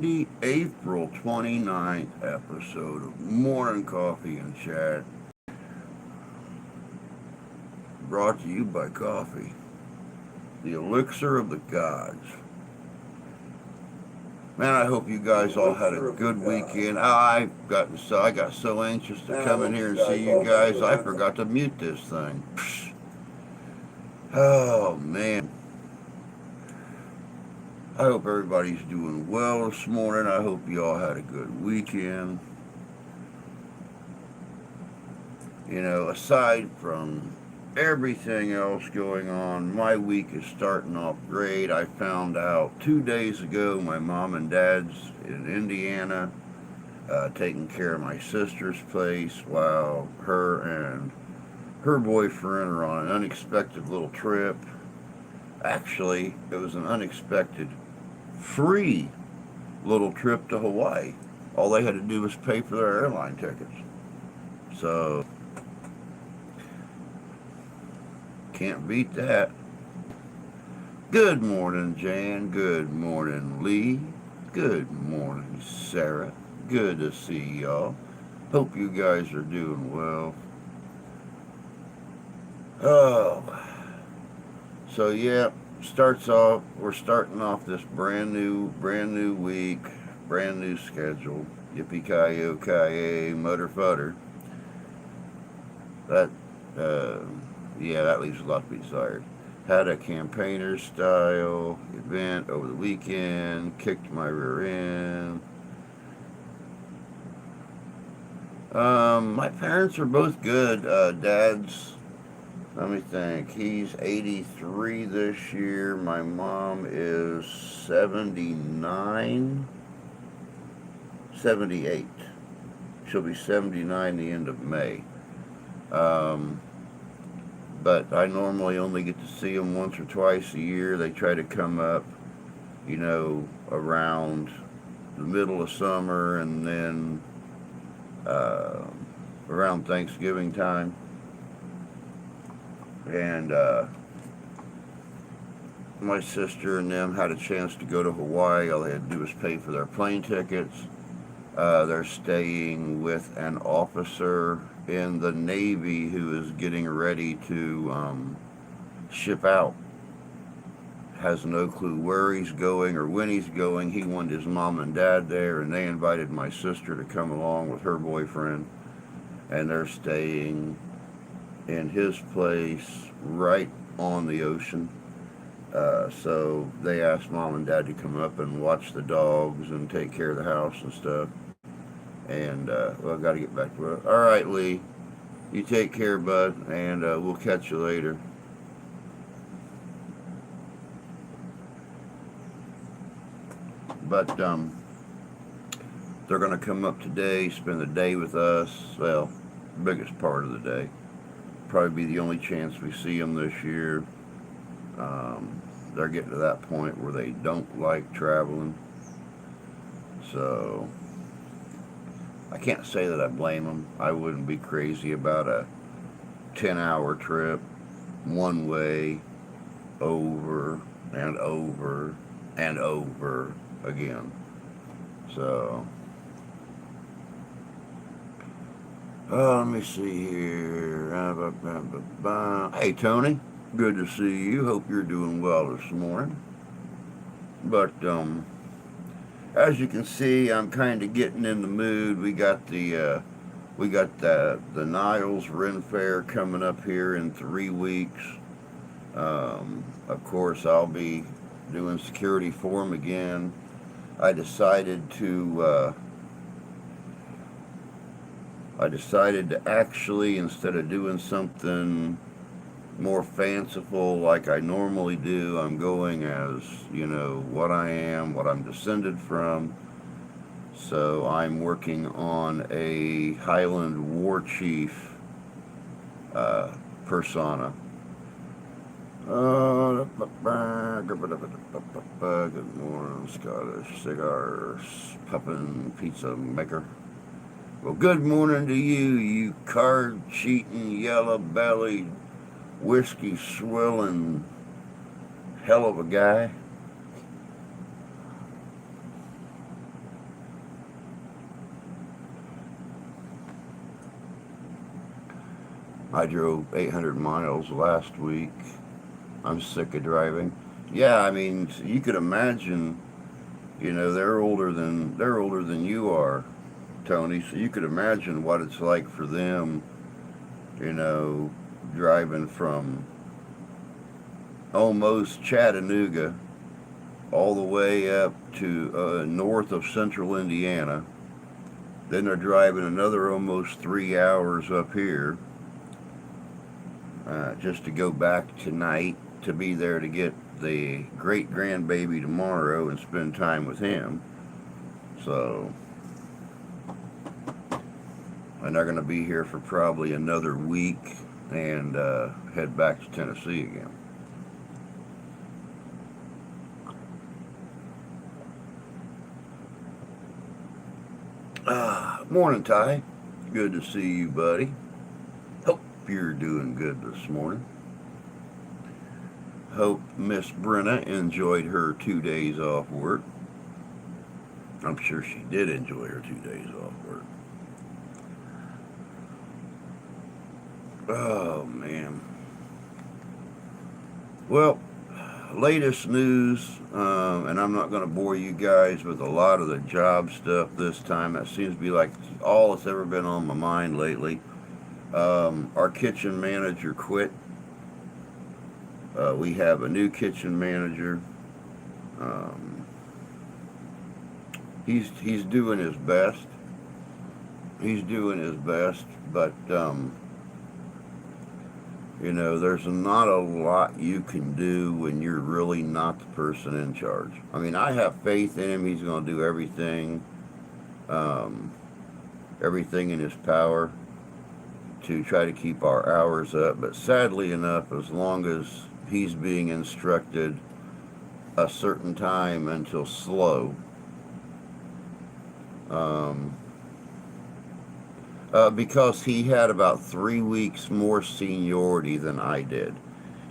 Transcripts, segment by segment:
The April 29th episode of Morning Coffee and Chat, brought to you by coffee, the elixir of the gods. Man, I hope you guys all had a good weekend. I got so anxious to come in here and see you guys, I forgot to mute this thing. Oh man. I hope everybody's doing well this morning. I hope you all had a good weekend. Aside from everything else going on, my week is starting off great. I found out 2 days ago my mom and dad's in Indiana taking care of my sister's place while her and her boyfriend are on an unexpected little trip. Actually, it was an unexpected free little trip to Hawaii. All they had to do was pay for their airline tickets. So, can't beat that. Good morning, Jan. Good morning, Lee. Good morning, Sarah. Good to see y'all. Hope you guys are doing well. Oh, so yeah, we're starting off this brand new week, brand new schedule. Yippee ki mutter futter. That, uh, yeah, that leaves a lot to be desired. Had a campaigner style event over the weekend, kicked my rear end. My parents are both good. Dad's, let me think, he's 83 this year. My mom is 79, 78. She'll be 79 the end of May. Um, but I normally only get to see them once or twice a year. They try to come up, around the middle of summer and then uh, around Thanksgiving time. And my sister and them had a chance to go to Hawaii. All they had to do was pay for their plane tickets. They're staying with an officer in the Navy who is getting ready to ship out. Has no clue where he's going or when he's going. He wanted his mom and dad there, and they invited my sister to come along with her boyfriend. And they're staying in his place right on the ocean. So they asked mom and dad to come up and watch the dogs and take care of the house and stuff. And, I got to get back to it. All right, Lee. You take care, bud, and we'll catch you later. But they're going to come up today, spend the day with us. Well, biggest part of the day. Probably be the only chance we see them this year. They're getting to that point where they don't like traveling. So I can't say that I blame them. I wouldn't be crazy about a 10-hour trip one way over and over and over again. So, let me see here. Hey, Tony. Good to see you. Hope you're doing well this morning. But, as you can see, I'm kind of getting in the mood. We got the Niles Ren Fair coming up here in 3 weeks. Of course, I'll be doing security for him again. I decided to actually, instead of doing something more fanciful like I normally do, I'm going as, what I am, what I'm descended from. So I'm working on a Highland War Chief persona. Good morning, Scottish Cigar Puffin Pizza Maker. Well, good morning to you, you card cheating, yellow bellied, whiskey swilling hell of a guy. I drove 800 miles last week. I'm sick of driving. Yeah, I mean, you could imagine, they're older than you are, Tony. So you could imagine what it's like for them, you know, driving from almost Chattanooga all the way up to north of central Indiana. Then they're driving another almost 3 hours up here just to go back tonight to be there to get the great grandbaby tomorrow and spend time with him. So, and they're going to be here for probably another week and head back to Tennessee again. Morning, Ty. Good to see you, buddy. Hope you're doing good this morning. Hope Miss Brenna enjoyed her 2 days off work. I'm sure she did enjoy her 2 days off work. Oh, man. Well, latest news, and I'm not going to bore you guys with a lot of the job stuff this time. That seems to be like all that's ever been on my mind lately. Our kitchen manager quit. We have a new kitchen manager. Um, he's doing his best. He's doing his best, but there's not a lot you can do when you're really not the person in charge. I mean, I have faith in him. He's going to do um, everything in his power to try to keep our hours up. But sadly enough, as long as he's being instructed a certain time until slow, um, because he had about 3 weeks more seniority than I did,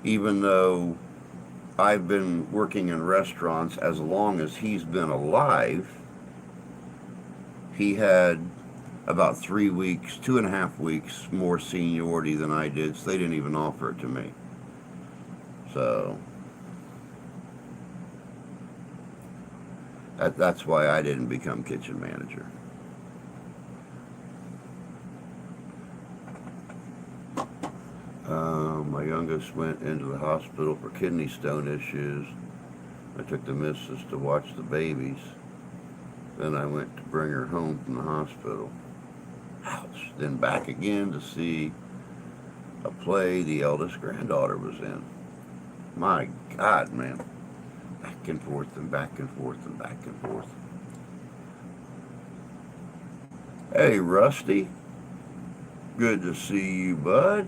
even though I've been working in restaurants as long as he's been alive. He had about 3 weeks, 2.5 weeks more seniority than I did, so they didn't even offer it to me. So that's why I didn't become kitchen manager. My youngest went into the hospital for kidney stone issues. I took the missus to watch the babies. Then I went to bring her home from the hospital. Ouch. Then back again to see a play the eldest granddaughter was in. My God, man. Back and forth and back and forth and back and forth. Hey, Rusty. Good to see you, bud.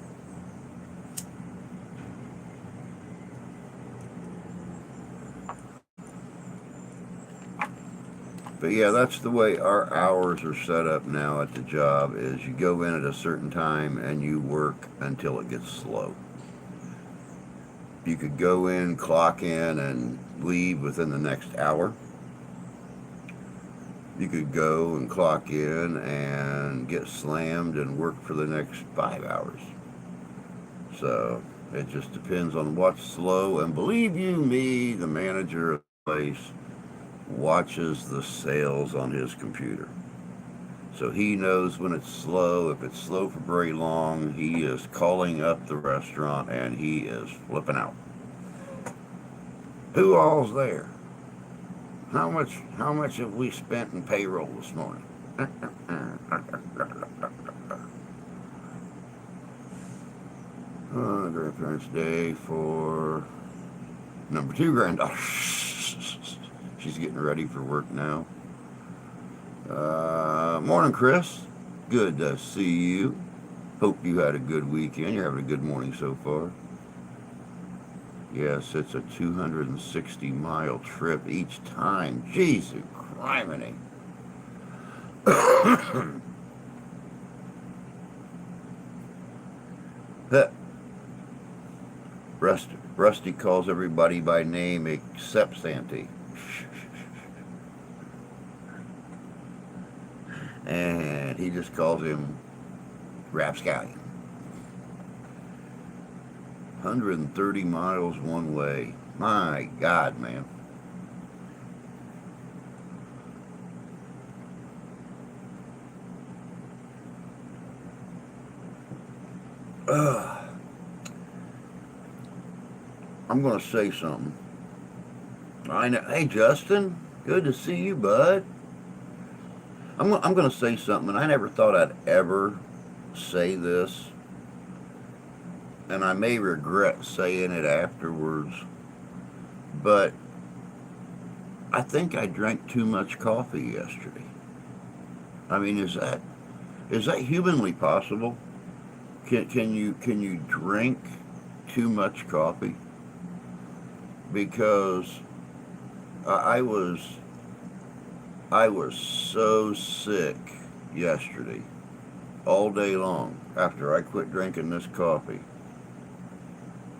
But yeah, that's the way our hours are set up now at the job, is you go in at a certain time and you work until it gets slow. You could go in, clock in, and leave within the next hour. You could go and clock in and get slammed and work for the next 5 hours. So it just depends on what's slow. And believe you me, the manager of the place watches the sales on his computer. So he knows when it's slow. If it's slow for very long, he is calling up the restaurant and he is flipping out. Who all's there? How much have we spent in payroll this morning? Grandparents' Day for number 2 granddaughter. She's getting ready for work now. Morning, Chris. Good to see you. Hope you had a good weekend. You're having a good morning so far. Yes, it's a 260-mile trip each time. Jesus criminy. Rusty calls everybody by name except Santy. And he just calls him Rapscallion. 130 miles one way. My God, man. Ugh. I'm going to say something. I know. Hey, Justin. Good to see you, bud. I'm going to say something, and I never thought I'd ever say this, and I may regret saying it afterwards, but I think I drank too much coffee yesterday. I mean, is that humanly possible? Can you drink too much coffee? Because I was I was so sick yesterday, all day long, after I quit drinking this coffee.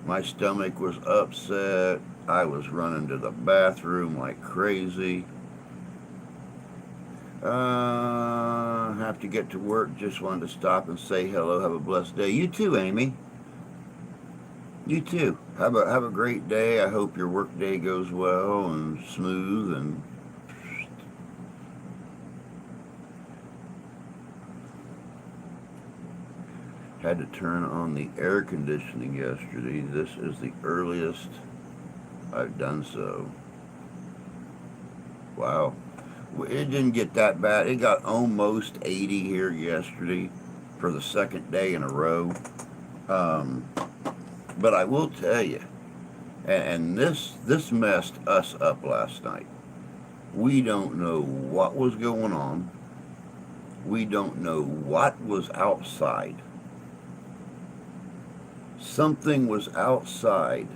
My stomach was upset. I was running to the bathroom like crazy. Have to get to work. Just wanted to stop and say hello. Have a blessed day. You too, Amy. You too. Have a great day. I hope your work day goes well and smooth and had to turn on the air conditioning yesterday. This is the earliest I've done so. Wow. It didn't get that bad. It got almost 80 here yesterday for the second day in a row. Um, but I will tell you, and this messed us up last night. We don't know what was going on. We don't know what was outside. Something was outside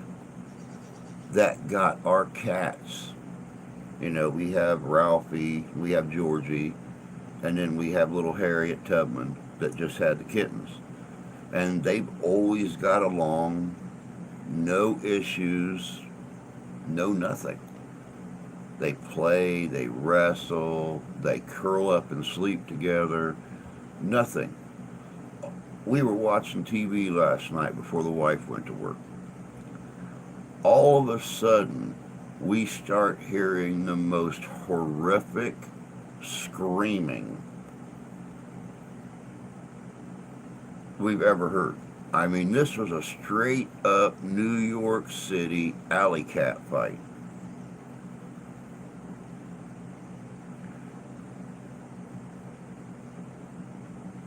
that got our cats. You know, we have Ralphie, we have Georgie, and then we have little Harriet Tubman that just had the kittens. And they've always got along, no issues, no nothing. They play, they wrestle, they curl up and sleep together, nothing. We were watching TV last night before the wife went to work. All of a sudden, we start hearing the most horrific screaming we've ever heard. I mean, this was a straight up New York City alley cat fight.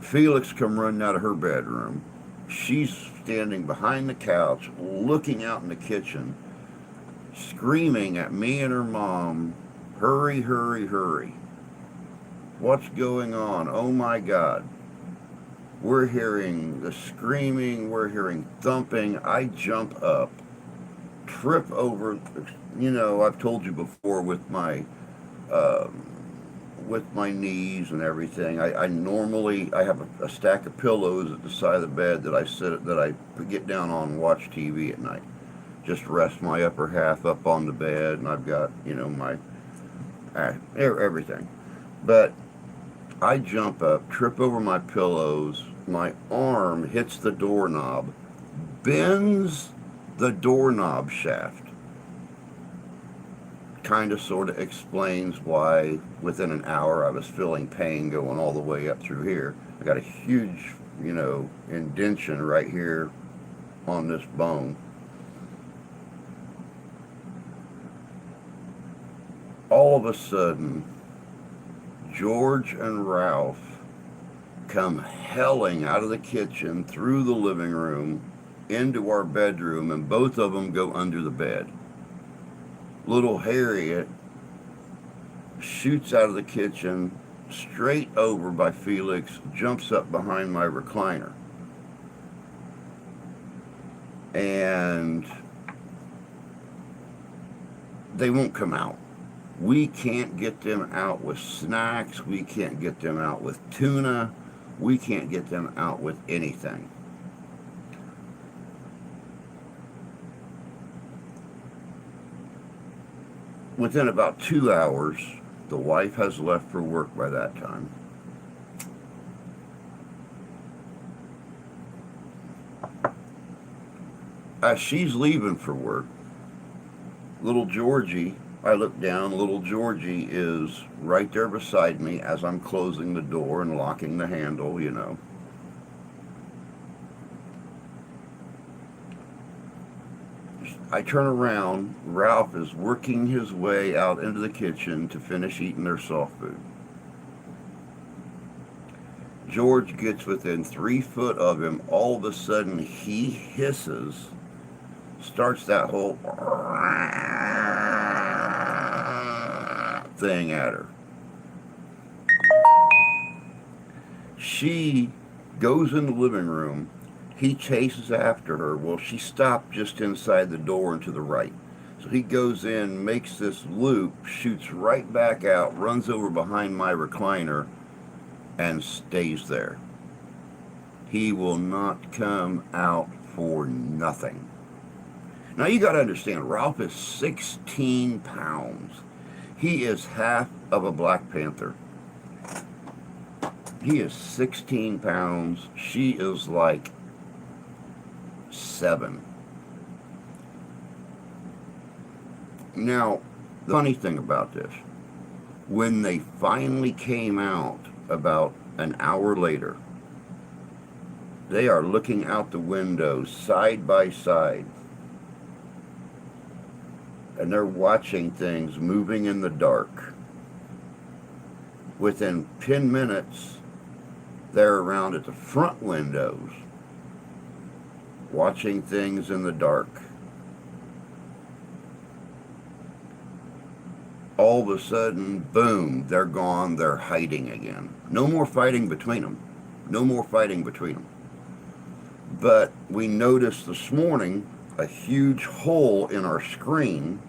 Felix come running out of her bedroom. She's standing behind the couch, looking out in the kitchen, screaming at me and her mom, hurry, hurry, hurry. What's going on? Oh my God. We're hearing the screaming, we're hearing thumping. I jump up, trip over, I've told you before um, with my knees and everything. I normally I have a stack of pillows at the side of the bed that I get down on and watch TV at night. Just rest my upper half up on the bed, and I've got my everything. But I jump up, trip over my pillows. My arm hits the doorknob, bends the doorknob shaft. Kind of sort of explains why within an hour I was feeling pain going all the way up through here. I got a huge, indention right here on this bone. All of a sudden, George and Ralph come helling out of the kitchen through the living room into our bedroom, and both of them go under the bed. Little Harriet shoots out of the kitchen straight over by Felix, jumps up behind my recliner. And they won't come out. We can't get them out with snacks. We can't get them out with tuna. We can't get them out with anything. Within about 2 hours, the wife has left for work by that time. As she's leaving for work, little Georgie, I look down, little Georgie is right there beside me as I'm closing the door and locking the handle, you know. I turn around, Ralph is working his way out into the kitchen to finish eating their soft food. George gets within 3 foot of him. All of a sudden, he hisses, starts that whole thing at her. She goes in the living room. He chases after her. Well, she stopped just inside the door and to the right. So he goes in, makes this loop, shoots right back out, runs over behind my recliner, and stays there. He will not come out for nothing. Now you got to understand, Ralph is 16 pounds. He is half of a Black Panther. He is 16 pounds. She is like 7. Now, the funny thing about this, when they finally came out about an hour later, they are looking out the window side by side, and they're watching things moving in the dark. Within 10 minutes, they're around at the front windows, watching things in the dark. All of a sudden, boom, they're gone, they're hiding again. No more fighting between them. No more fighting between them. But we noticed this morning a huge hole in our screen.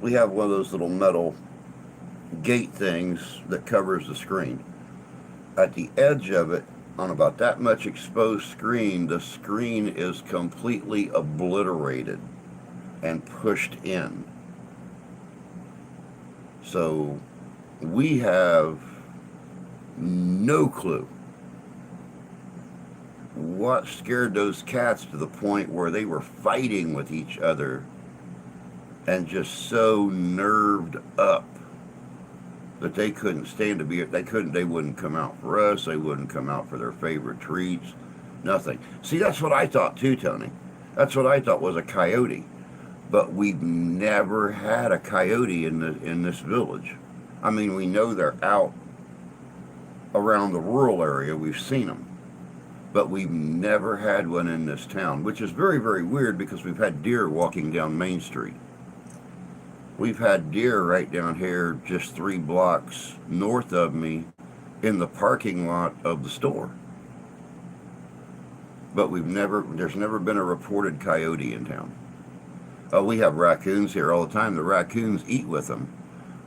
We have one of those little metal gate things that covers the screen. At the edge of it, on about that much exposed screen, the screen is completely obliterated and pushed in. So we have no clue what scared those cats to the point where they were fighting with each other and just so nerved up that they couldn't stand to be, they wouldn't come out for us, they wouldn't come out for their favorite treats, nothing. See, that's what I thought too, Tony. That's what I thought was a coyote. But we've never had a coyote in this village. I mean, we know they're out around the rural area, we've seen them. But we've never had one in this town, which is very, very weird because we've had deer walking down Main Street. We've had deer right down here just 3 blocks north of me in the parking lot of the store. But there's never been a reported coyote in town. We have raccoons here all the time. The raccoons eat with them,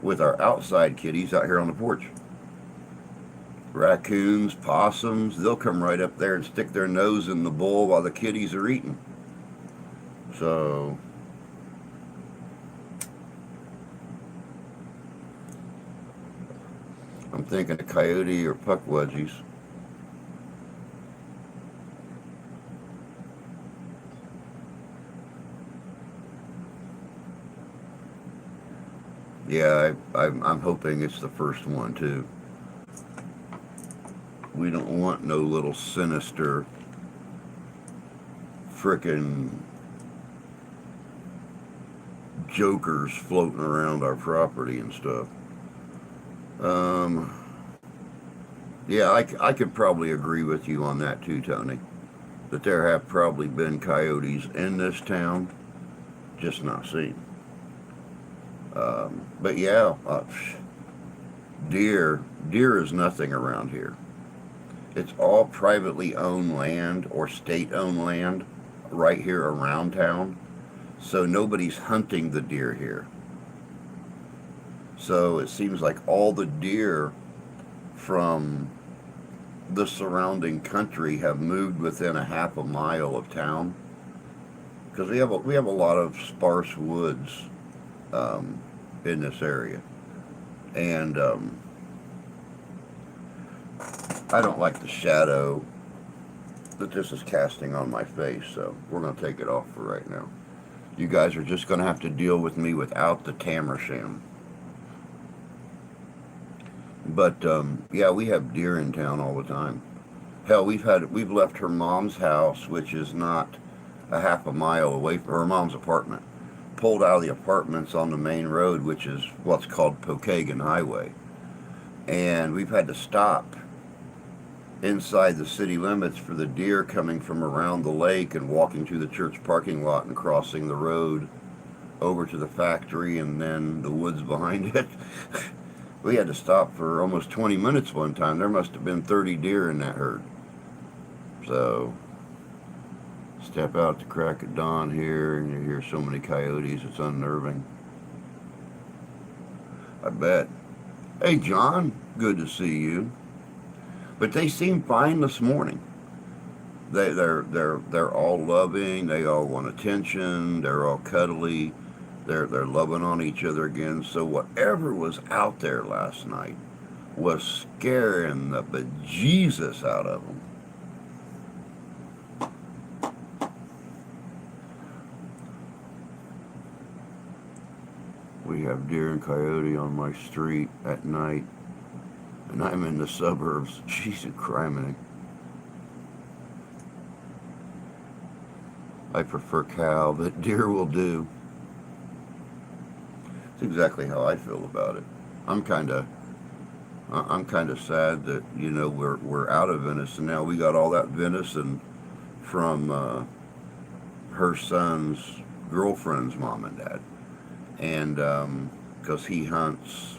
with our outside kitties out here on the porch. Raccoons, possums, they'll come right up there and stick their nose in the bowl while the kitties are eating. So, I'm thinking a coyote or puckwudgies. Yeah, I'm hoping it's the first one too. We don't want no little sinister frickin' jokers floating around our property and stuff. Yeah, I could probably agree with you on that too, Tony. That there have probably been coyotes in this town, just not seen. But yeah, deer is nothing around here. It's all privately owned land or state-owned land right here around town. So nobody's hunting the deer here. So it seems like all the deer from the surrounding country have moved within a half a mile of town. Because we have a lot of sparse woods in this area. And I don't like the shadow that this is casting on my face, so we're going to take it off for right now. You guys are just going to have to deal with me without the Tamersham. But yeah, we have deer in town all the time. Hell, we've left her mom's house, which is not a half a mile away from her mom's apartment, pulled out of the apartments on the main road, which is what's called Pokagon Highway. And we've had to stop inside the city limits for the deer coming from around the lake and walking through the church parking lot and crossing the road over to the factory and then the woods behind it. We had to stop for almost 20 minutes one time. There must have been 30 deer in that herd. So, step out at the crack of dawn here and you hear so many coyotes, it's unnerving. I bet. Hey John, good to see you. But they seem fine this morning. They're all loving. They all want attention. They're all cuddly. They're loving on each other again. So whatever was out there last night was scaring the bejesus out of them. We have deer and coyote on my street at night, and I'm in the suburbs. Jesus criminy. I prefer cow, but deer will do. It's exactly how I feel about it. I'm kind of sad that we're out of venison now. We got all that venison from her son's girlfriend's mom and dad, and because he hunts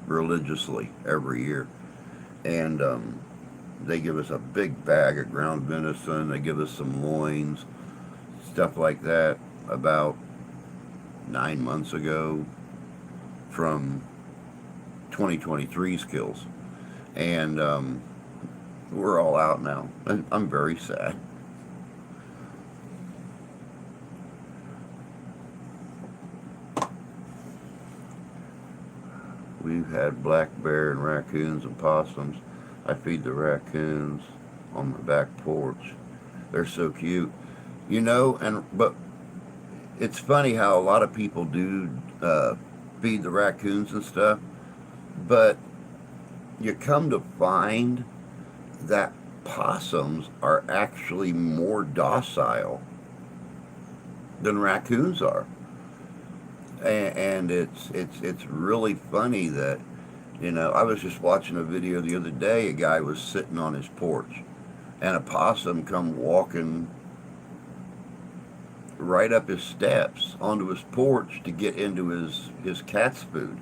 religiously every year, and they give us a big bag of ground venison. They give us some loins, stuff like that. About 9 months ago, from 2023's kills, and we're all out now, and I'm very sad. We've had black bear and raccoons and possums. I feed the raccoons on my back porch. They're so cute, but it's funny how a lot of people do feed the raccoons and stuff, but you come to find that possums are actually more docile than raccoons are. And it's really funny that, I was just watching a video the other day. A guy was sitting on his porch, and a possum come walking right up his steps onto his porch to get into his cat's food.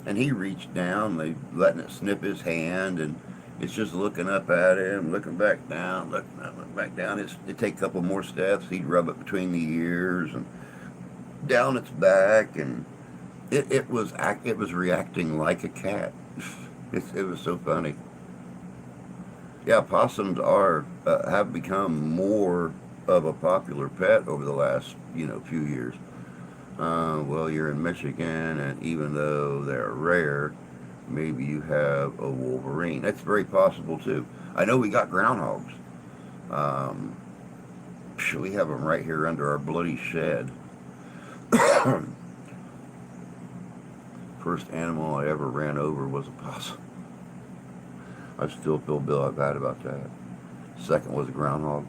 And he reached down, they letting it snip his hand, and it's just looking up at him, looking back down, looking back down. It'd take a couple more steps, he'd rub it between the ears and down its back, and it was reacting like a cat. It was so funny. Yeah, possums have become more of a popular pet over the last few years. Well, you're in Michigan, and even though they're rare, maybe you have a wolverine. That's very possible too. I know we got groundhogs. We have them right here under our bloody shed. First animal I ever ran over was a possum. I still feel bad about that. Second was a groundhog.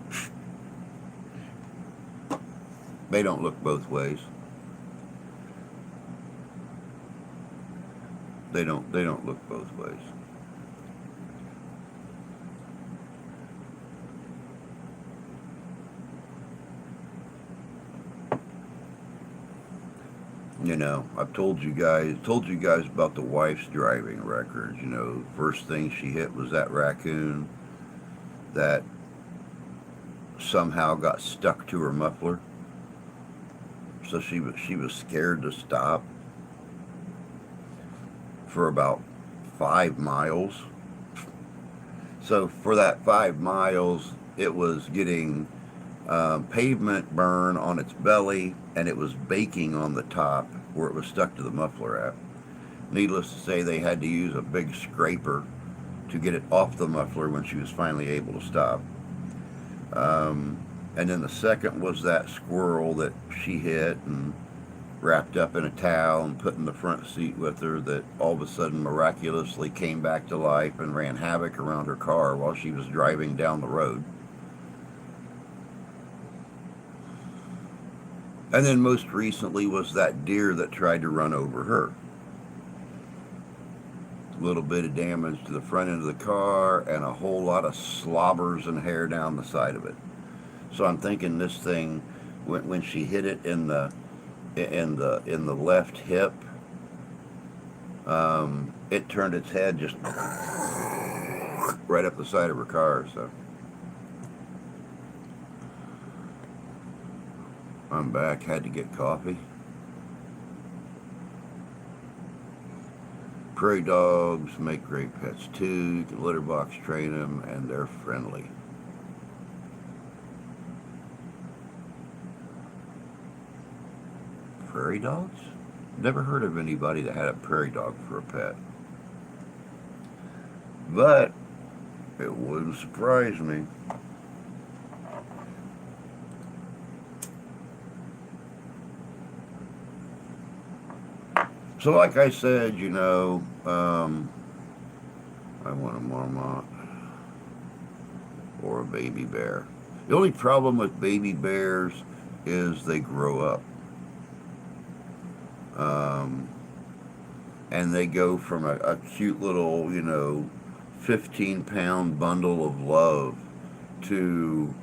They don't look both ways. They don't look both ways. I've told you guys about the wife's driving record. First thing she hit was that raccoon that somehow got stuck to her muffler. So she was scared to stop for about 5 miles. So for that 5 miles, it was getting pavement burn on its belly, and it was baking on the top where it was stuck to the muffler at. Needless to say, they had to use a big scraper to get it off the muffler when she was finally able to stop. And then the second was that squirrel that she hit and wrapped up in a towel and put in the front seat with her, that all of a sudden miraculously came back to life and ran havoc around her car while she was driving down the road. And then most recently was that deer that tried to run over her. A little bit of damage to the front end of the car and a whole lot of slobbers and hair down the side of it. So I'm thinking this thing, when she hit it in the left hip, it turned its head just right up the side of her car. So I'm back. Had to get coffee. Prairie dogs make great pets too. You can litter box train them, and they're friendly. Prairie dogs? Never heard of anybody that had a prairie dog for a pet. But it wouldn't surprise me. So like I said, I want a marmot or a baby bear. The only problem with baby bears is they grow up. And they go from a cute little, 15-pound bundle of love to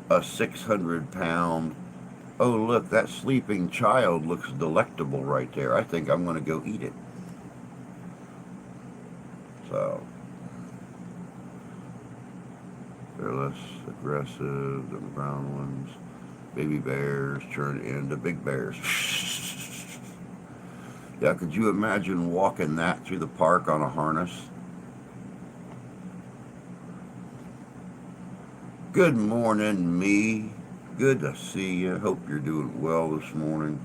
a 600-pound, oh, look, that sleeping child looks delectable right there. I think I'm going to go eat it. So, they're less aggressive than the brown ones. Baby bears turn into big bears. Yeah, could you imagine walking that through the park on a harness? Good morning, me. Good to see you. Hope you're doing well this morning.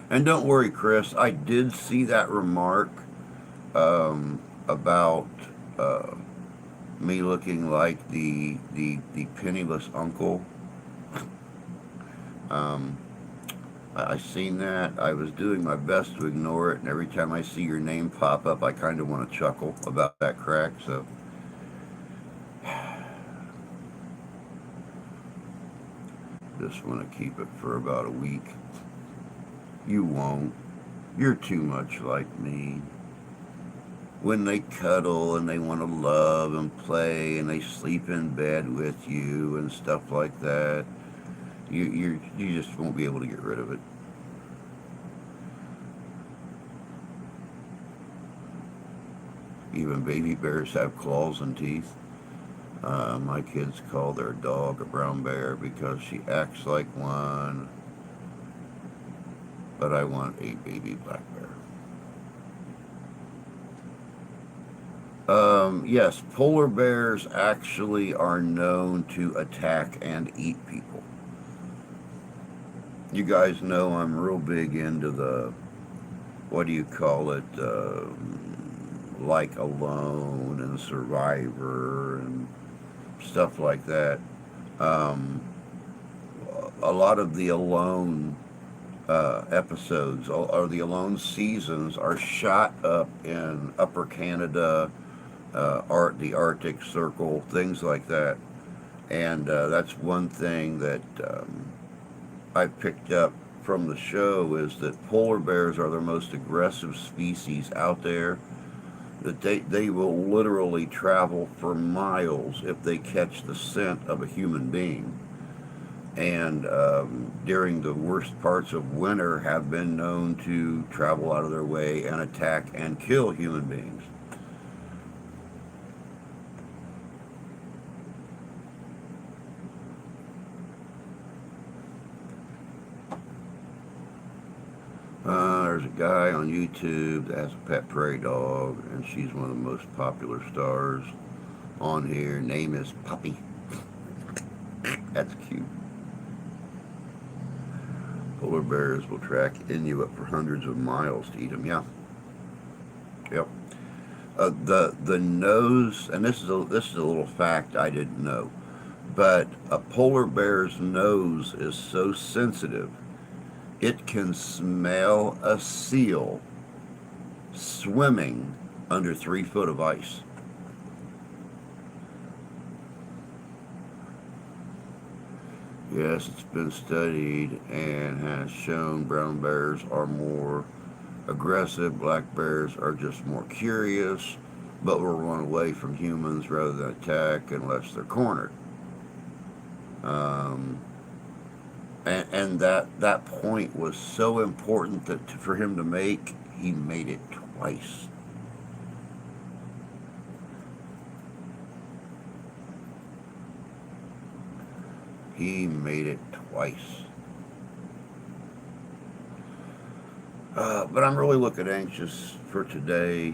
And don't worry, Chris, I did see that remark about me looking like the penniless uncle. I seen that. I was doing my best to ignore it, and every time I see your name pop up, I kind of want to chuckle about that crack. So, just want to keep it for about a week. You won't. You're too much like me. When they cuddle and they want to love and play and they sleep in bed with you and stuff like that, you just won't be able to get rid of it. Even baby bears have claws and teeth. My kids call their dog a brown bear because she acts like one, but I want a baby black bear. Yes, polar bears actually are known to attack and eat people. You guys know I'm real big into the, what do you call it, like Alone and Survivor and stuff like that. Um, a lot of the Alone episodes or the Alone seasons are shot up in Upper Canada, the Arctic Circle, things like that. And that's one thing that I picked up from the show, is that polar bears are the most aggressive species out there. That they will literally travel for miles if they catch the scent of a human being. And during the worst parts of winter have been known to travel out of their way and attack and kill human beings. There's a guy on YouTube that has a pet prairie dog, and she's one of the most popular stars on here. Name is Puppy. That's cute. Polar bears will track Inuit for hundreds of miles to eat them. Yeah. Yep. The nose, and this is a little fact I didn't know, but a polar bear's nose is so sensitive it can smell a seal swimming under 3 foot of ice. Yes, it's been studied and has shown brown bears are more aggressive, black bears are just more curious, but will run away from humans rather than attack unless they're cornered. Um, and that point was so important that for him to make, he made it twice. He made it twice. But I'm really looking anxious for today.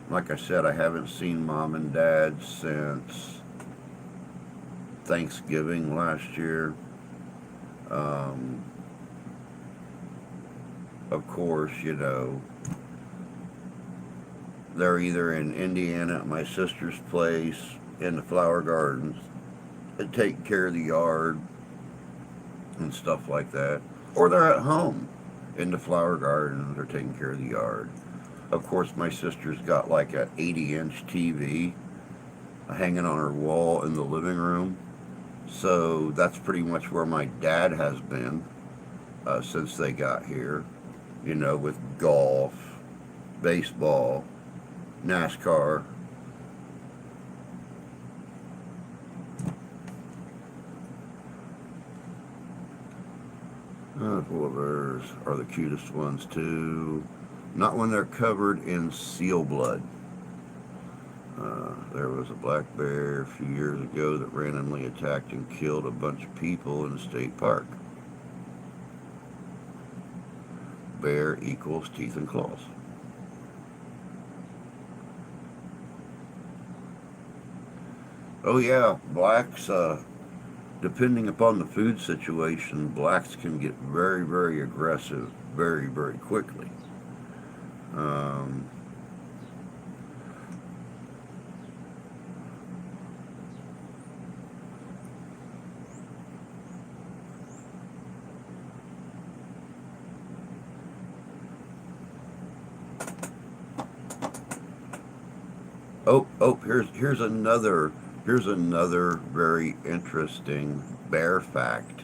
Like I said, I haven't seen mom and dad since Thanksgiving last year. Um, of course, they're either in Indiana at my sister's place in the flower gardens and taking care of the yard and stuff like that, or they're at home in the flower gardens or taking care of the yard. Of course, my sister's got like a 80-inch TV hanging on her wall in the living room. So that's pretty much where my dad has been since they got here, with golf, baseball, NASCAR. Polar bears are the cutest ones too. Not when they're covered in seal blood. There was a black bear a few years ago that randomly attacked and killed a bunch of people in a state park. Bear equals teeth and claws. Oh yeah, blacks, depending upon the food situation, blacks can get very, very aggressive very, very quickly. Um, here's another very interesting bear fact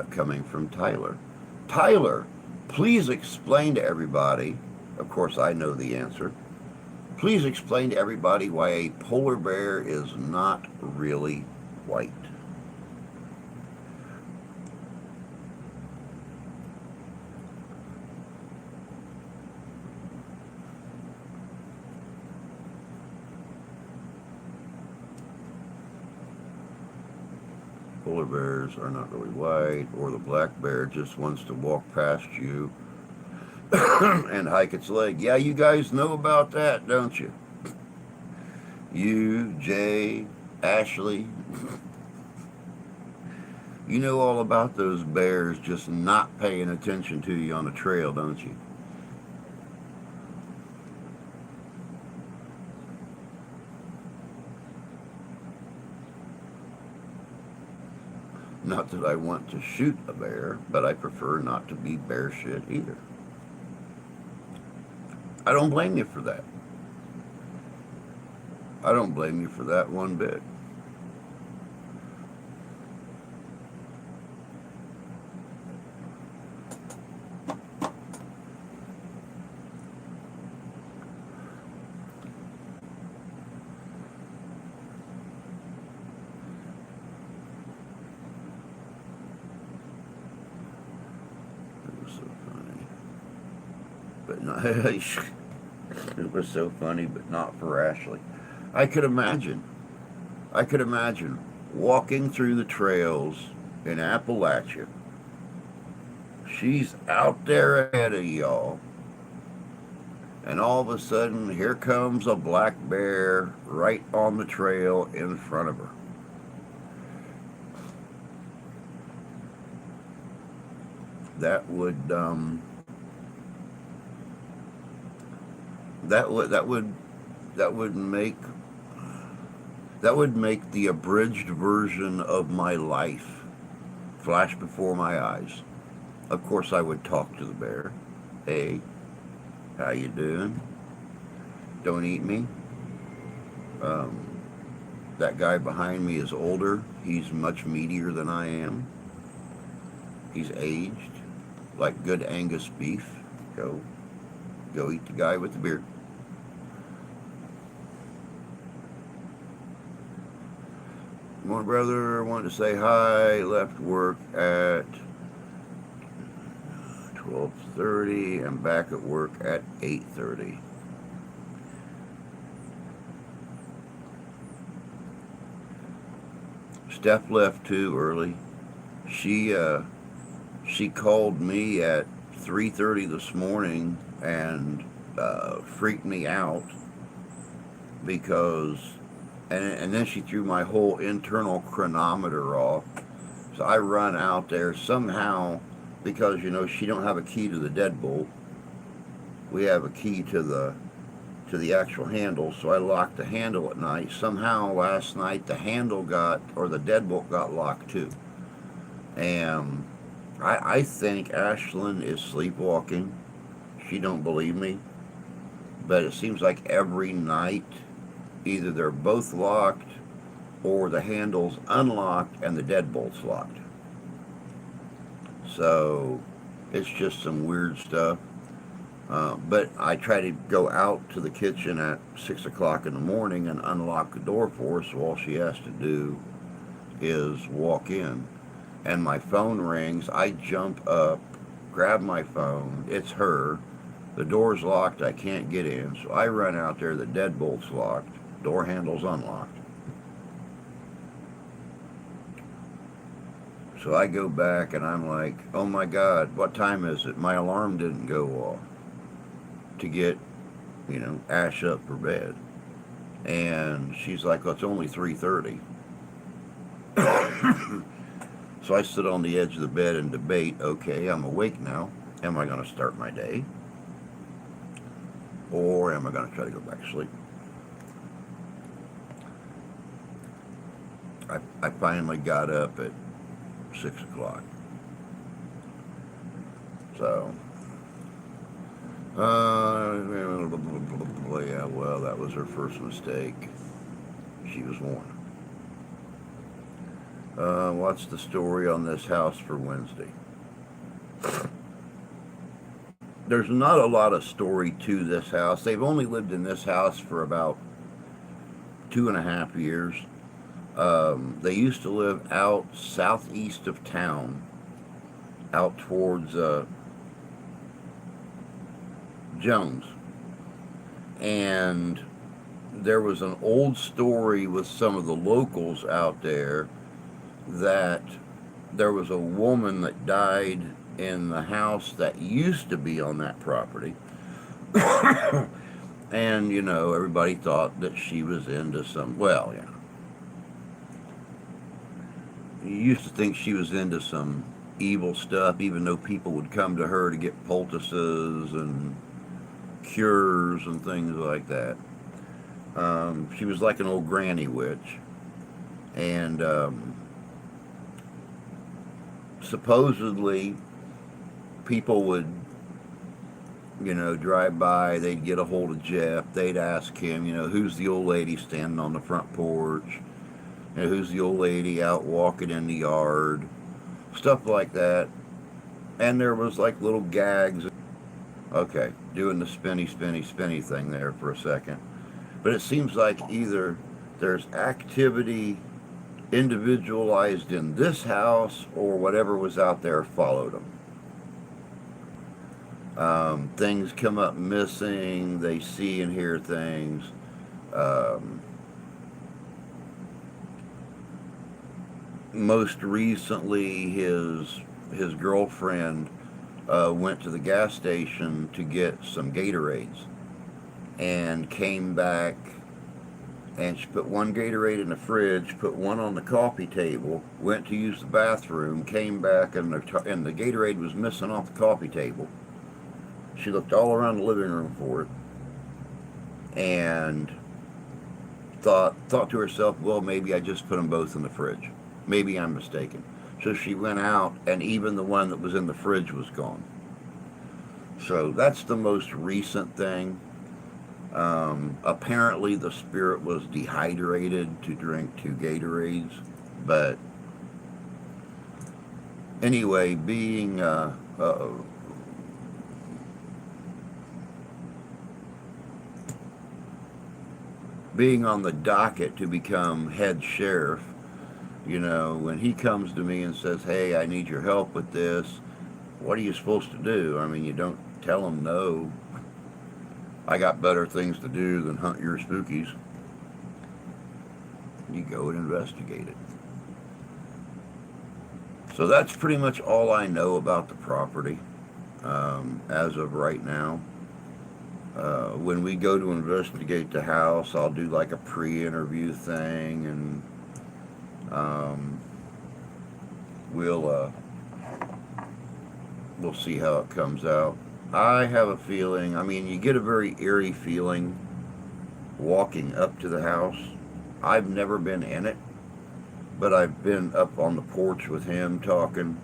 coming from Tyler. Tyler, please explain to everybody. Of course, I know the answer. Please explain to everybody why a polar bear is not really white. Polar bears are not really white, or the black bear just wants to walk past you and hike its leg. Yeah, you guys know about that, don't you? You, Jay, Ashley, you know all about those bears just not paying attention to you on the trail, don't you? Not that I want to shoot a bear, but I prefer not to be bear shit either. I don't blame you for that. I don't blame you for that one bit. It was so funny. But not, it was so funny, but not for Ashley. I could imagine. I could imagine walking through the trails in Appalachia. She's out there ahead of y'all, and all of a sudden, here comes a black bear right on the trail in front of her. That would That would that would that would make that would make the abridged version of my life flash before my eyes. Of course, I would talk to the bear. Hey, how you doing? Don't eat me. Um, that guy behind me is older. He's much meatier than I am. He's aged, like good Angus beef. Go, go eat the guy with the beard. Morning, brother. Wanted to say hi. Left work at 12:30 and back at work at 8:30. Steph left too early. She she called me at 3:30 this morning and freaked me out because and then she threw my whole internal chronometer off. So I run out there somehow because she don't have a key to the deadbolt. We have a key to the actual handle, so I locked the handle at night. Somehow last night the handle or the deadbolt got locked too. And I think Ashlyn is sleepwalking. She don't believe me, but it seems like every night either they're both locked or the handle's unlocked and the deadbolt's locked. So it's just some weird stuff. But I try to go out to the kitchen at 6 o'clock in the morning and unlock the door for her, so all she has to do is walk in. And my phone rings. I jump up, grab my phone. It's her. The door's locked. I can't get in. So I run out there. The deadbolt's locked. Door handle's unlocked. So I go back and I'm like, oh my God, what time is it? My alarm didn't go off to get, Ash up for bed. And she's like, well, it's only 3:30. So I sit on the edge of the bed and debate, okay, I'm awake now. Am I going to start my day? Or am I going to try to go back to sleep? I finally got up at 6 o'clock. So, yeah, well, that was her first mistake. She was warned. What's the story on this house for Wednesday? There's not a lot of story to this house. They've only lived in this house for about 2.5 years. They used to live out southeast of town, out towards Jones. And there was an old story with some of the locals out there that there was a woman that died in the house that used to be on that property. And, everybody thought that she was into you used to think she was into some evil stuff, even though people would come to her to get poultices and cures and things like that. She was like an old granny witch. And supposedly people would, drive by, they'd get a hold of Jeff, they'd ask him, who's the old lady standing on the front porch? Who's the old lady out walking in the yard? Stuff like that. And there was like little gags. Okay, doing the spinny thing there for a second. But it seems like either there's activity individualized in this house or whatever was out there followed them. Things come up missing. They see and hear things. Most recently, his girlfriend went to the gas station to get some Gatorades and came back, and she put one Gatorade in the fridge, put one on the coffee table, went to use the bathroom, came back, and the Gatorade was missing off the coffee table. She looked all around the living room for it. and thought to herself, well, maybe I just put them both in the fridge. Maybe I'm mistaken. So she went out, and even the one that was in the fridge was gone. So that's the most recent thing. Apparently, the spirit was dehydrated to drink 2 Gatorades. But anyway, being on the docket to become head sheriff, when he comes to me and says, hey, I need your help with this, what are you supposed to do? I mean, you don't tell him no. I got better things to do than hunt your spookies. You go and investigate it. So that's pretty much all I know about the property as of right now. When we go to investigate the house, I'll do like a pre-interview thing, and we'll see how it comes out. I have a feeling, I mean, you get a very eerie feeling walking up to the house. I've never been in it, but I've been up on the porch with him talking,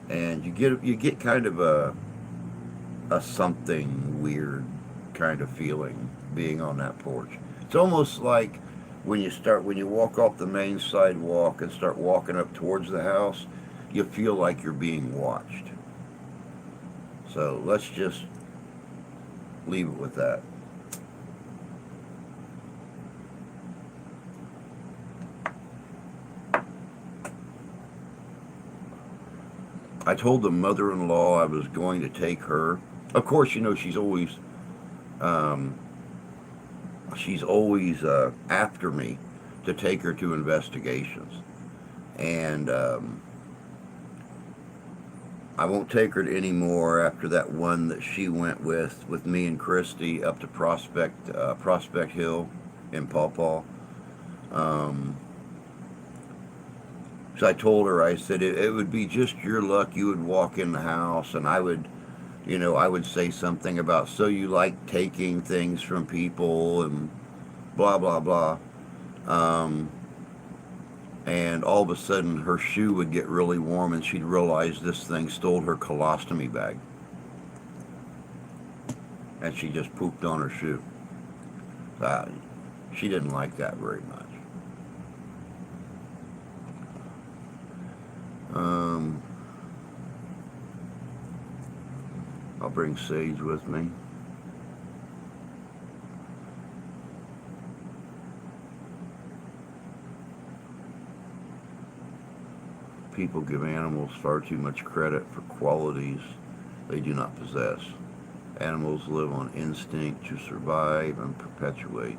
and you get kind of a something weird kind of feeling being on that porch. It's almost like when you walk off the main sidewalk and start walking up towards the house, you feel like you're being watched. So let's just leave it with that. I told the mother-in-law I was going to take her. Of course, she's always after me to take her to investigations, and I won't take her anymore after that one that she went with me and Christy up to Prospect Hill in Paw Paw. So I told her, I said, it would be just your luck. You would walk in the house, and I would say something about, so you like taking things from people and blah, blah, blah. And all of a sudden her shoe would get really warm, and she'd realize this thing stole her colostomy bag. And she just pooped on her shoe. She didn't like that very much. I'll bring Sage with me. People give animals far too much credit for qualities they do not possess. Animals live on instinct to survive and perpetuate.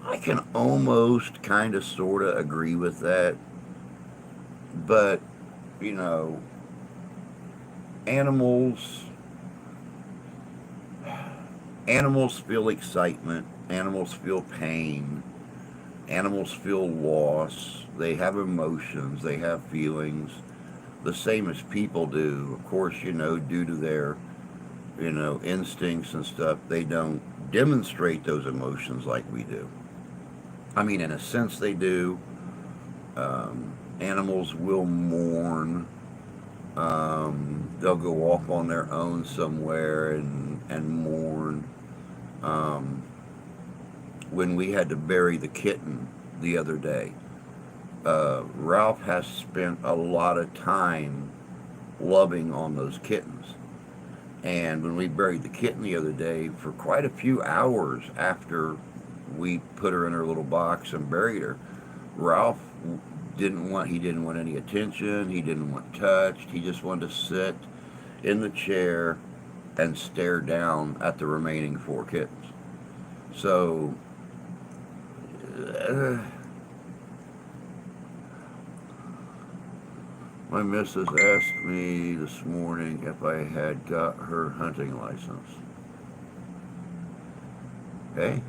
I can almost kind of sort of agree with that, but animals feel excitement, animals feel pain, animals feel loss, they have emotions, they have feelings, the same as people do. Of course, due to their instincts and stuff, they don't demonstrate those emotions like we do. I mean, in a sense they do. Animals will mourn. They'll go off on their own somewhere and mourn. When we had to bury the kitten the other day, Ralph has spent a lot of time loving on those kittens. And when we buried the kitten the other day, for quite a few hours after we put her in her little box and buried her, Ralph didn't want any attention. He didn't want touched. He just wanted to sit in the chair and stare down at the remaining 4 kittens. So my missus asked me this morning if I had got her hunting license. Hey,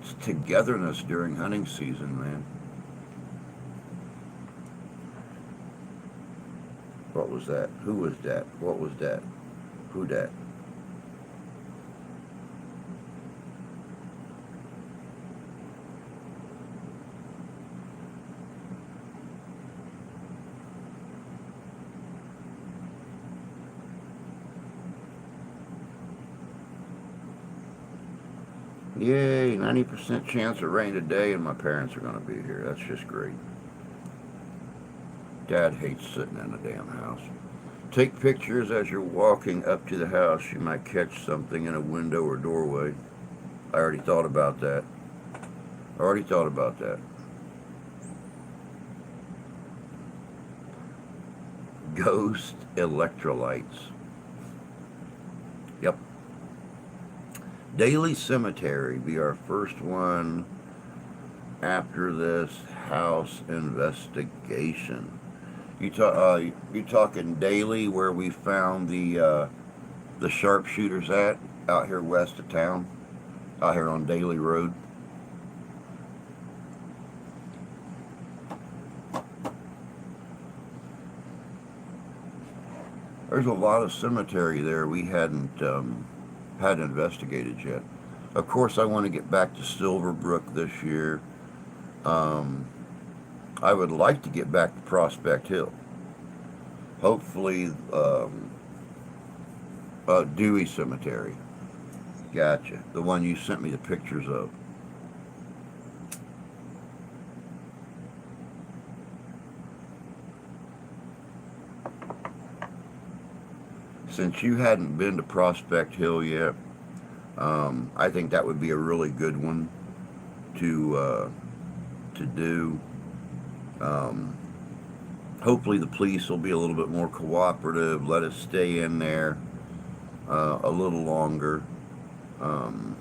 it's togetherness during hunting season, man. What was that? Who was that? What was that? Who dat? Yay, 90% chance of rain today, and my parents are going to be here. That's just great. Dad hates sitting in the damn house. Take pictures as you're walking up to the house. You might catch something in a window or doorway. I already thought about that. I already thought about that. Ghost electrolytes. Yep. Daily Cemetery be our first one after this house investigation. You talking Daily, where we found the sharpshooters at out here west of town, out here on Daily Road. There's a lot of cemetery there we hadn't investigated yet. Of course, I want to get back to Silverbrook this year. Um, I would like to get back to Prospect Hill. Hopefully, Dewey Cemetery. Gotcha. The one you sent me the pictures of. Since you hadn't been to Prospect Hill yet, I think that would be a really good one to do. Um, Hopefully, the police will be a little bit more cooperative. Let us stay in there a little longer, um,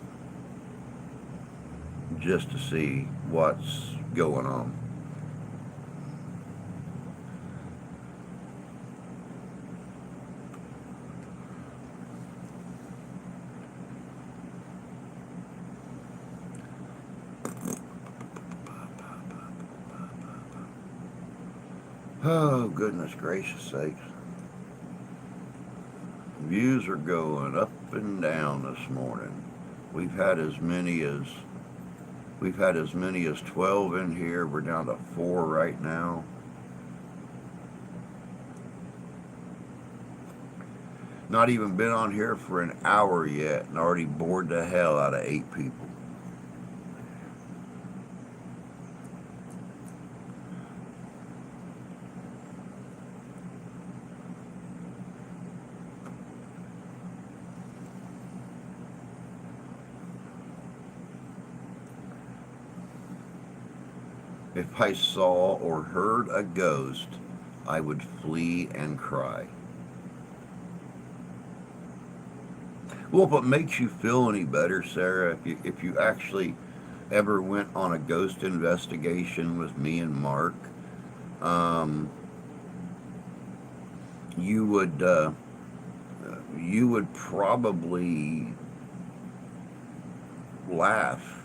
just to see what's going on. Oh, goodness gracious sakes. Views are going up and down this morning. We've had as many as we've had as many as 12 in here. We're down to 4 right now. Not even been on here for an hour yet and already bored the hell out of 8 people. If I saw or heard a ghost, I would flee and cry. Well, if it makes you feel any better, Sarah, if you actually ever went on a ghost investigation with me and Mark, um, you would you would probably laugh.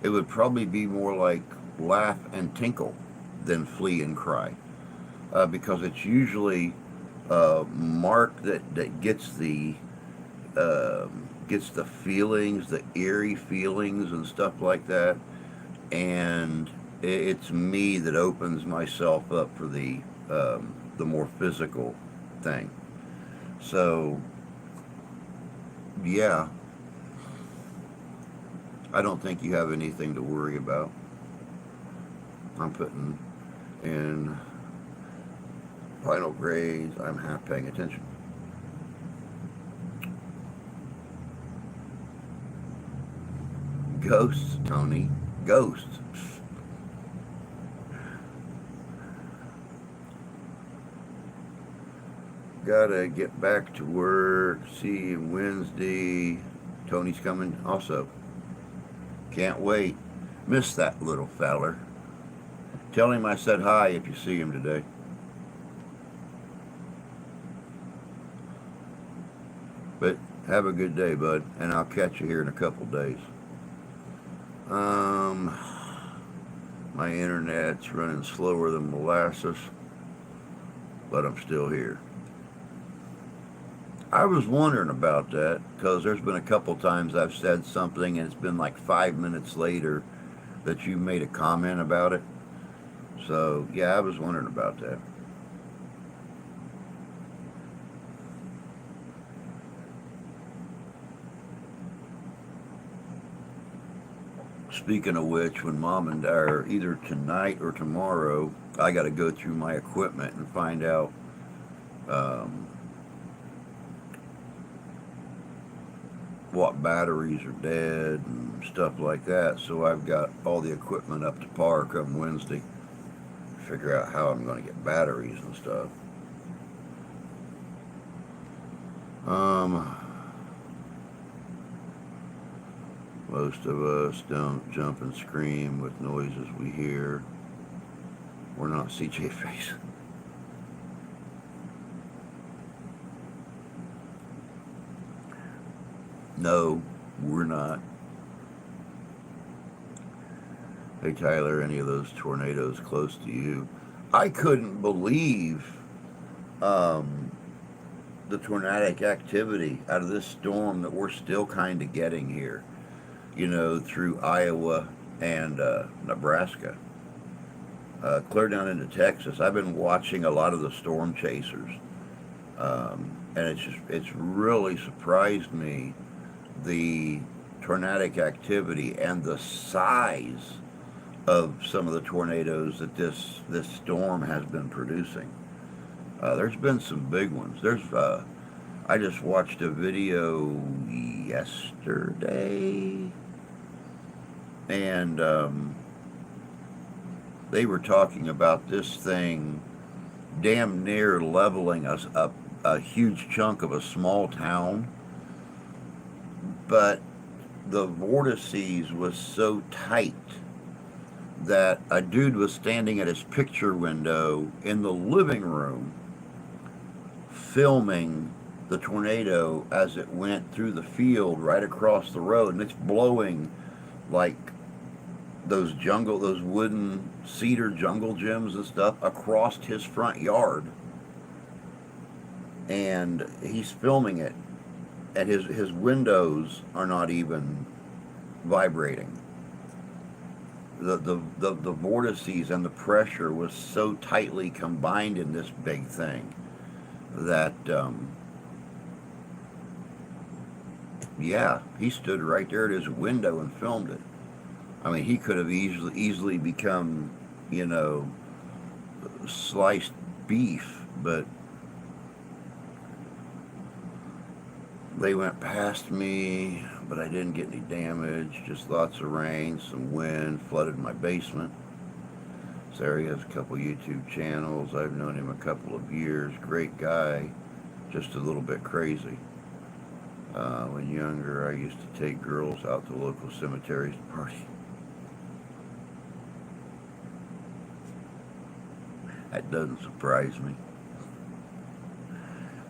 It would probably be more like laugh and tinkle than flee and cry, because it's usually Mark that gets the feelings, the eerie feelings and stuff like that, and it's me that opens myself up for the more physical thing. So yeah, I don't think you have anything to worry about. I'm putting in final grades. I'm half paying attention. Ghosts, Tony. Ghosts. Gotta get back to work. See you Wednesday. Tony's coming also. Can't wait. Miss that little feller. Tell him I said hi if you see him today. But have a good day, bud, and I'll catch you here in a couple days. Um, my internet's running slower than molasses, but I'm still here. I was wondering about that because there's been a couple times I've said something and it's been like 5 minutes later that you made a comment about it. So, yeah, I was wondering about that. Speaking of which, when Mom and Dad are either tonight or tomorrow, I got to go through my equipment and find out um, what batteries are dead and stuff like that. So I've got all the equipment up to par come Wednesday. Figure out how I'm going to get batteries and stuff. Um, Most of us don't jump and scream with noises we hear. We're not CJ Face. No, we're not. Hey Tyler, any of those tornadoes close to you? I couldn't believe um, the tornadic activity out of this storm that we're still kind of getting here. Through Iowa and Nebraska. Clear down into Texas. I've been watching a lot of the storm chasers, and it's really surprised me the tornadic activity and the size of some of the tornadoes that this storm has been producing. There's been some big ones. I just watched a video yesterday, and they were talking about this thing damn near leveling us up a huge chunk of a small town, but the vortices was so tight that a dude was standing at his picture window in the living room filming the tornado as it went through the field right across the road, and it's blowing like those wooden cedar jungle gyms and stuff across his front yard, and he's filming it, and his windows are not even vibrating. The vortices and the pressure was so tightly combined in this big thing that yeah, he stood right there at his window and filmed it. I mean, he could have easily become, sliced beef, but they went past me, but I didn't get any damage, just lots of rain, some wind, flooded my basement. Sarah has a couple YouTube channels. I've known him a couple of years. Great guy, just a little bit crazy. When younger, I used to take girls out to local cemeteries to party. That doesn't surprise me.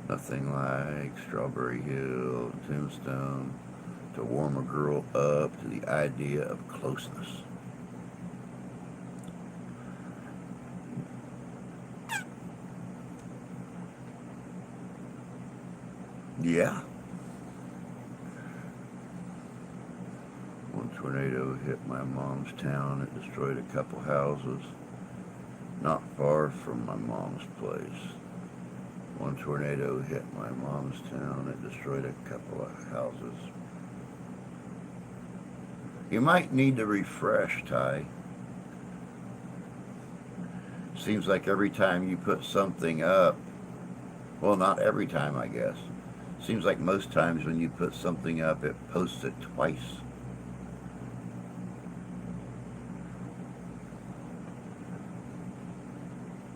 Nothing like Strawberry Hill, Tombstone, to warm a girl up to the idea of closeness. Yeah. One tornado hit my mom's town. It destroyed a couple houses not far from my mom's place. One tornado hit my mom's town. It destroyed a couple of houses. You might need to refresh, Ty. Seems like every time you put something up, well, not every time, I guess. Seems like most times when you put something up, it posts it twice.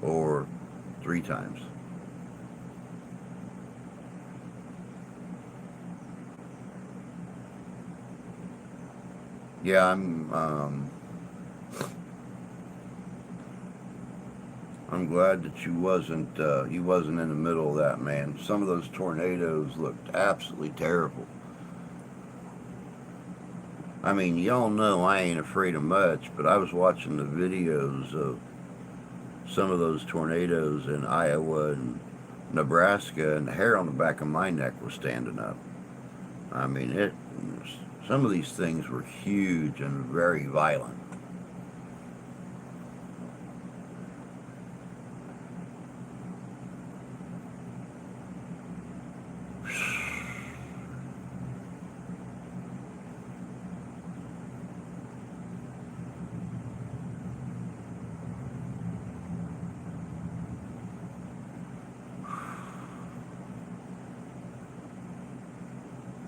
Or 3 times. Yeah, I'm glad that you wasn't in the middle of that, man. Some of those tornadoes looked absolutely terrible. I mean, y'all know I ain't afraid of much, but I was watching the videos of some of those tornadoes in Iowa and Nebraska, and the hair on the back of my neck was standing up. I mean, some of these things were huge and very violent.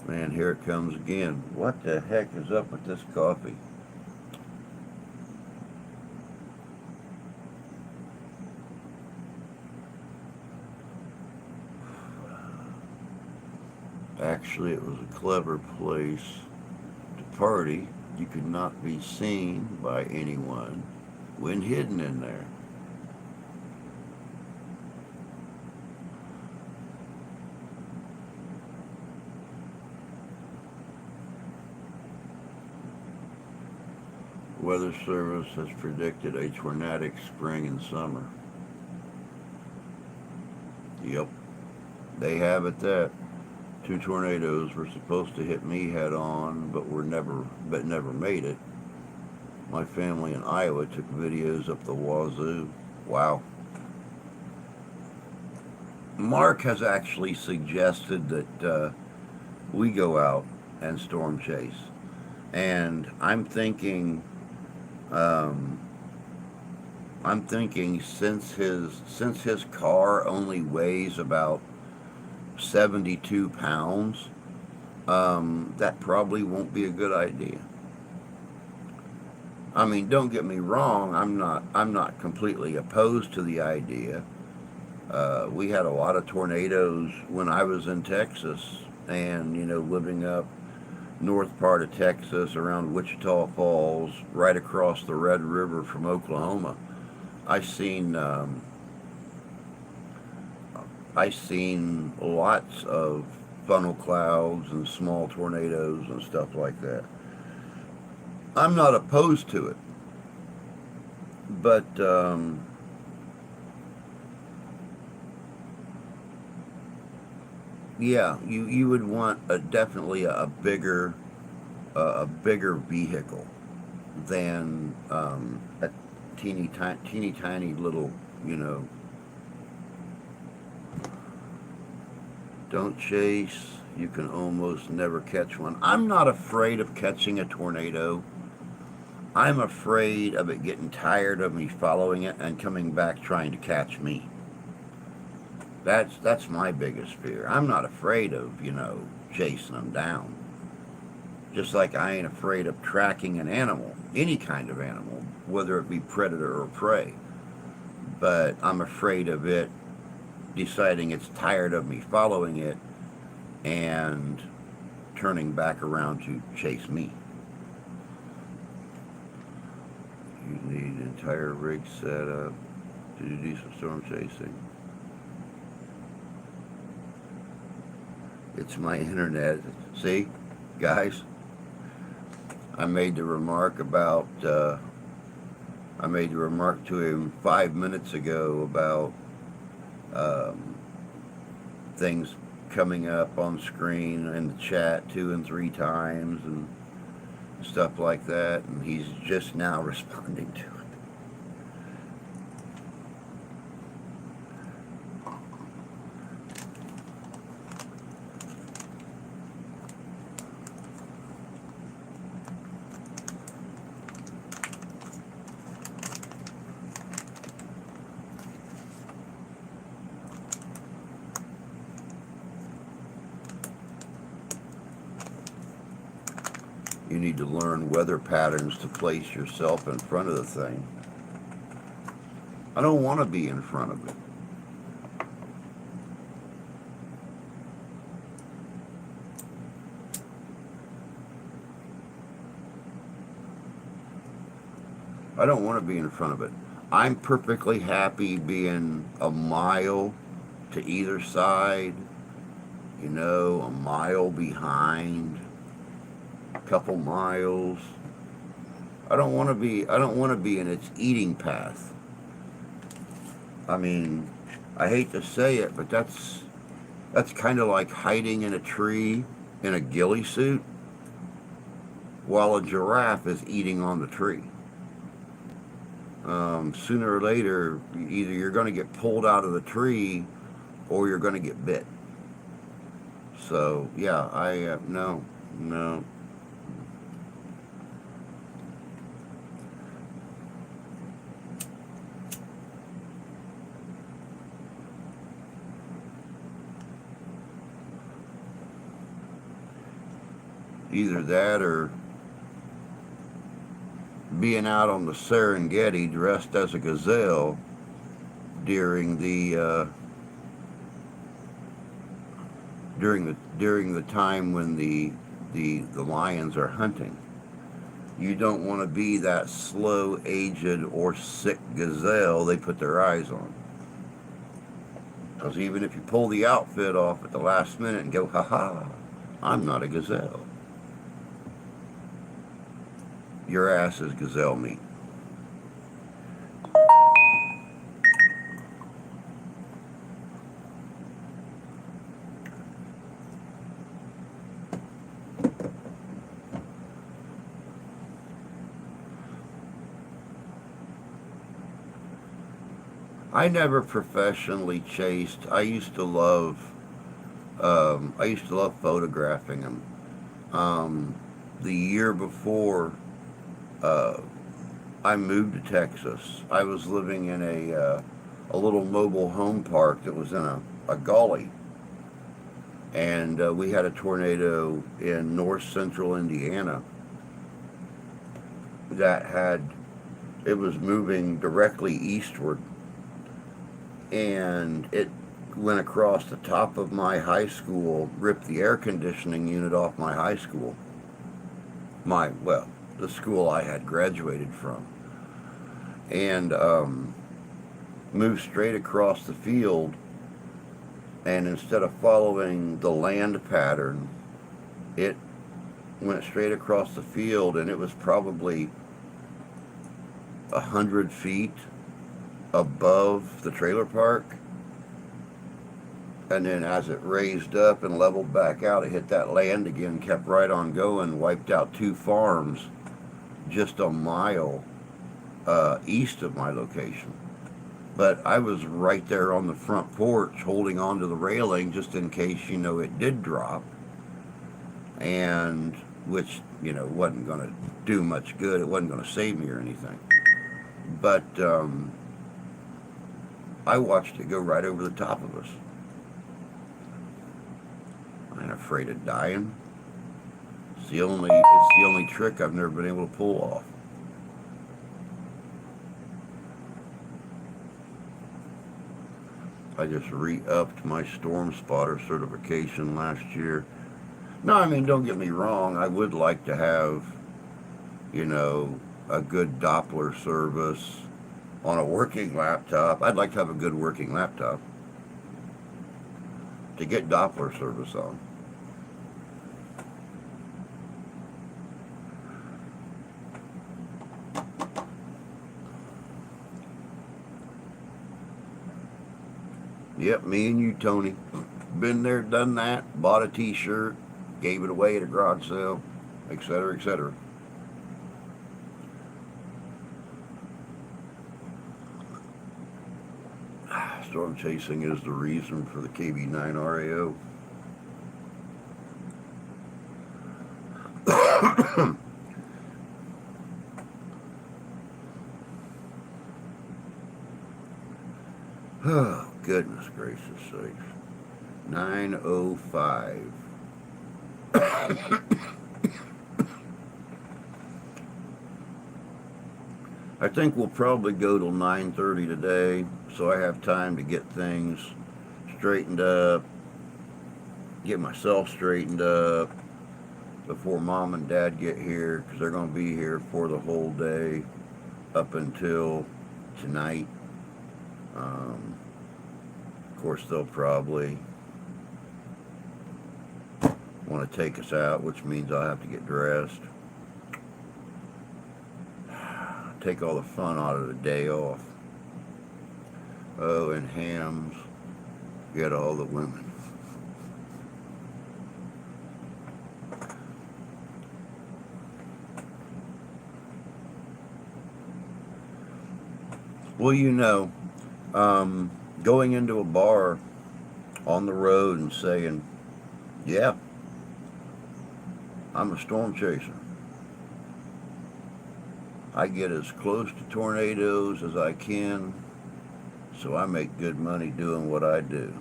Man, here it comes again. What the heck is up with this coffee? Actually, it was a clever place to party. You could not be seen by anyone when hidden in there. Weather Service has predicted a tornadic spring and summer. Yep, they have it that. Two tornadoes were supposed to hit me head on, but never made it. My family in Iowa took videos up the wazoo. Wow. Mark has actually suggested that we go out and storm chase, and um, I'm thinking since his car only weighs about 72 pounds, that probably won't be a good idea. I mean, don't get me wrong. I'm not completely opposed to the idea. We had a lot of tornadoes when I was in Texas, and living up north part of Texas around Wichita Falls, right across the Red River from Oklahoma. I seen I seen lots of funnel clouds and small tornadoes and stuff like that. I'm not opposed to it, but yeah, you would want definitely a bigger vehicle than a teeny tiny little, you know. Don't chase. You can almost never catch one. I'm not afraid of catching a tornado. I'm afraid of it getting tired of me following it and coming back trying to catch me. That's my biggest fear. I'm not afraid of, chasing them down. Just like I ain't afraid of tracking an animal, any kind of animal, whether it be predator or prey. But I'm afraid of it deciding it's tired of me following it and turning back around to chase me. You need an entire rig set up to do some storm chasing. It's my internet. See, guys, I made the remark about, I made the remark to him 5 minutes ago about um, things coming up on screen in the chat 2 and 3 times and stuff like that, and he's just now responding to it. You need to learn weather patterns to place yourself in front of the thing. I don't want to be in front of it. I don't want to be in front of it. I'm perfectly happy being a mile to either side, a mile behind, a couple miles. I don't want to be in its eating path. I mean, I hate to say it, but that's kind of like hiding in a tree in a ghillie suit while a giraffe is eating on the tree. Sooner or later, either you're going to get pulled out of the tree or you're going to get bit. So, yeah, no, no. Either that or being out on the Serengeti dressed as a gazelle during the time when the lions are hunting. You don't want to be that slow, aged, or sick gazelle they put their eyes on. Because even if you pull the outfit off at the last minute and go, ha ha, I'm not a gazelle, your ass is gazelle meat. I never professionally chased. I used to love photographing them. The year before uh, I moved to Texas, I was living in a little mobile home park that was in a gully, and we had a tornado in north central Indiana that it was moving directly eastward, and it went across the top of my high school, ripped the air conditioning unit off my high school, the school I had graduated from, and moved straight across the field. And instead of following the land pattern, it went straight across the field, and it was probably 100 feet above the trailer park. And then as it raised up and leveled back out, it hit that land again, kept right on going, wiped out 2 farms just a mile east of my location. But I was right there on the front porch holding onto the railing just in case, it did drop. And which, wasn't going to do much good. It wasn't going to save me or anything. But I watched it go right over the top of us. I ain't afraid of dying. It's the only trick I've never been able to pull off. I just re-upped my storm spotter certification last year. No, I mean, don't get me wrong. I would like to have, a good Doppler service on a working laptop. I'd like to have a good working laptop to get Doppler service on. Yep, me and you, Tony. Been there, done that, bought a t-shirt, gave it away at a garage sale, etc., etc. Storm chasing is the reason for the KB9 RAO. Oh, goodness gracious sakes. 9:05. I think we'll probably go till 9:30 today, so I have time to get things straightened up, get myself straightened up before Mom and Dad get here, because they're going to be here for the whole day up until tonight. Of course, they'll probably want to take us out, which means I'll have to get dressed. Take all the fun out of the day off. Oh, and hams. Get all the women. Well, going into a bar on the road and saying, yeah, I'm a storm chaser. I get as close to tornadoes as I can, so I make good money doing what I do.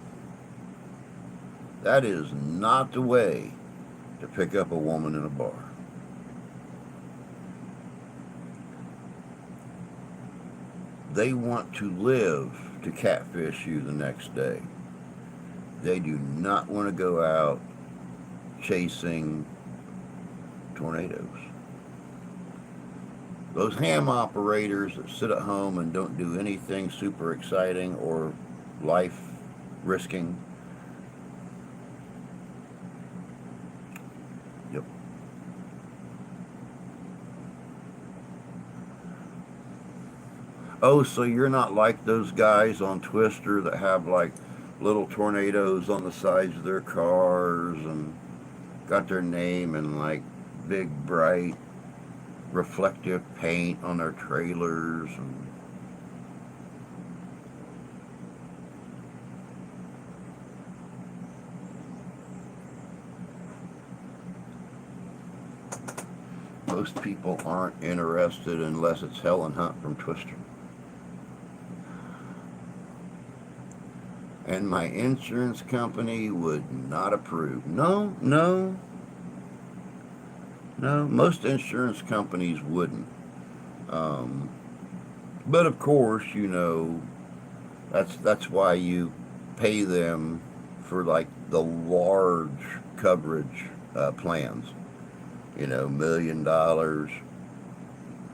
That is not the way to pick up a woman in a bar. They want to live to catfish you the next day. They do not want to go out chasing tornadoes. Those ham operators that sit at home and don't do anything super exciting or life risking. Yep. Oh, so you're not like those guys on Twister that have like little tornadoes on the sides of their cars and got their name in like big bright reflective paint on their trailers and most people aren't interested unless it's Helen Hunt from Twister. And my insurance company would not approve. No, most insurance companies wouldn't. Um, but of course, that's why you pay them for like the large coverage plans. $1 million,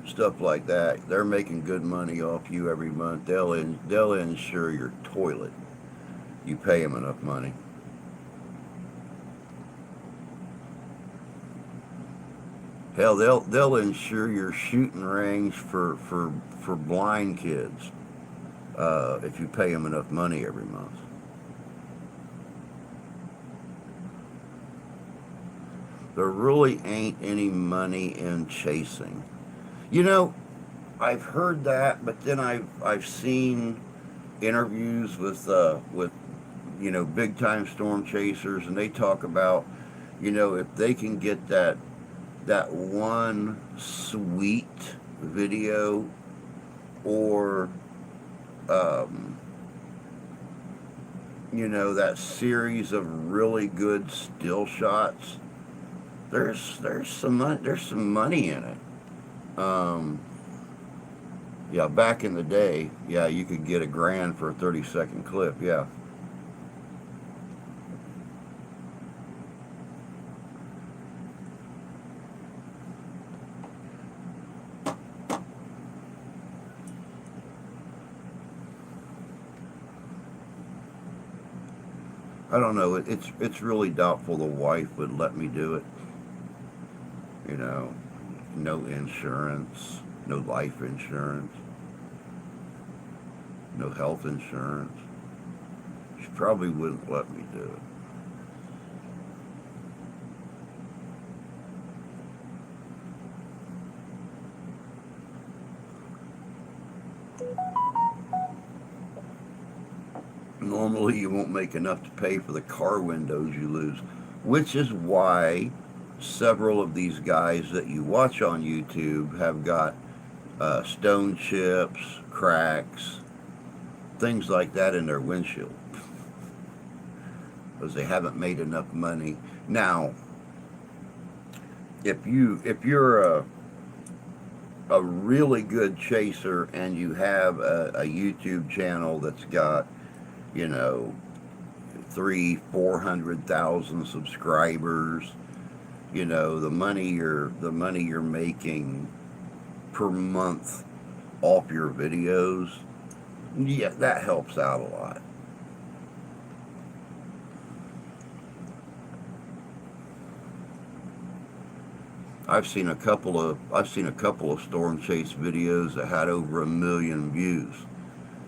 stuff like that. They're making good money off you every month. They'll insure your toilet. You pay them enough money. Hell, they'll insure your shooting range for blind kids if you pay them enough money every month. There really ain't any money in chasing. I've heard that, but then I've seen interviews with big time storm chasers, and they talk about if they can get that one sweet video or that series of really good still shots, there's some money in it. Yeah, back in the day, yeah, you could get $1,000 for a 30-second clip. Yeah. I don't know. It's really doubtful the wife would let me do it. No insurance, no life insurance, no health insurance. She probably wouldn't let me do it. Normally you won't make enough to pay for the car windows you lose, which is why several of these guys that you watch on YouTube have got stone chips, cracks, things like that in their windshield because they haven't made enough money. Now, if you're a really good chaser and you have a YouTube channel that's got 300,000-400,000 subscribers, the money you're making per month off your videos, yeah, that helps out a lot. I've seen a couple of storm chase videos that had over 1 million views.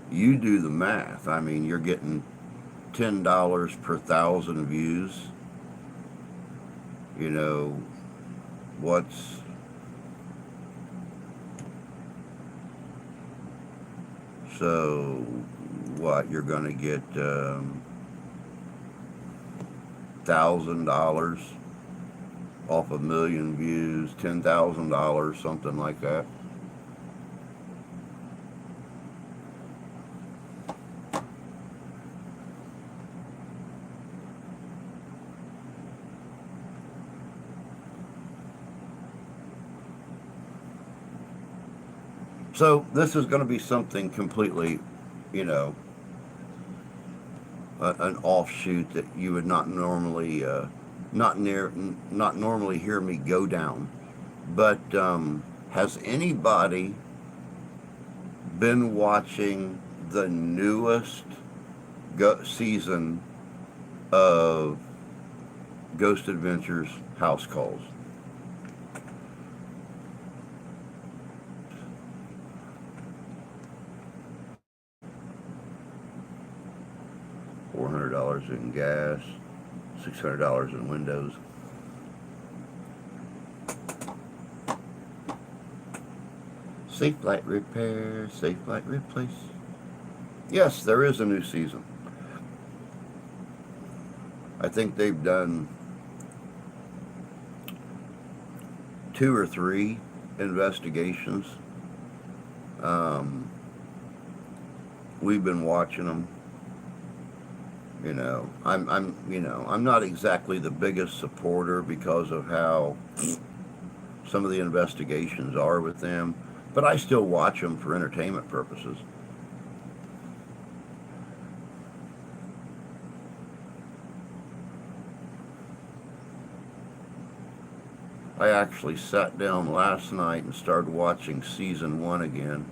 You do the math. I mean, you're getting $10 per 1,000 views. What's so what you're going to get $1,000 off 1 million views, $10,000, something like that. So this is going to be something completely, you know, an offshoot that you would not normally, not normally hear me go down. But has anybody been watching the newest season of Ghost Adventures House Calls? $400 in gas, $600 in windows. Safe light repair, safe light replace. Yes, there is a new season. I think they've done 2 or 3 investigations. We've been watching them. I'm not exactly the biggest supporter because of how some of the investigations are with them, but I still watch them for entertainment purposes. I actually sat down last night and started watching season 1 again.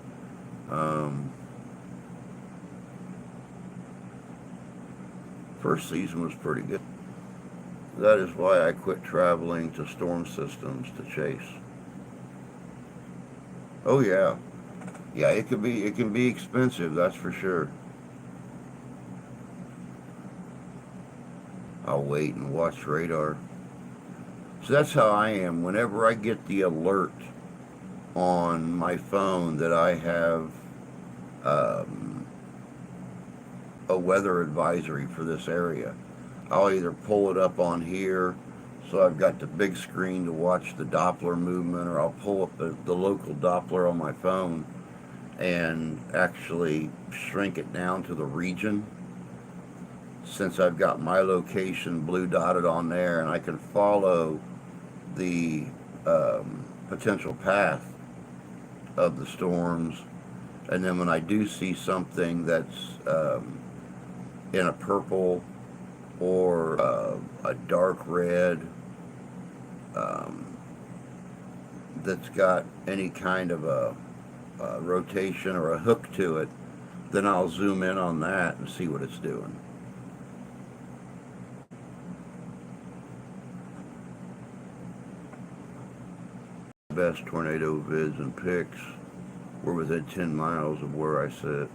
First season was pretty good. That is why I quit traveling to storm systems to chase. Oh yeah. Yeah, it can be expensive, that's for sure. I'll wait and watch radar. So that's how I am. Whenever I get the alert on my phone that I have a weather advisory for this area, I'll either pull it up on here, so I've got the big screen to watch the Doppler movement, or I'll pull up the local Doppler on my phone and actually shrink it down to the region, since I've got my location blue dotted on there, and I can follow the potential path of the storms. And then when I do see something that's in a purple or a dark red, that's got any kind of a rotation or a hook to it, then I'll zoom in on that and see what it's doing. Best tornado vids and pics were within 10 miles of where I sit.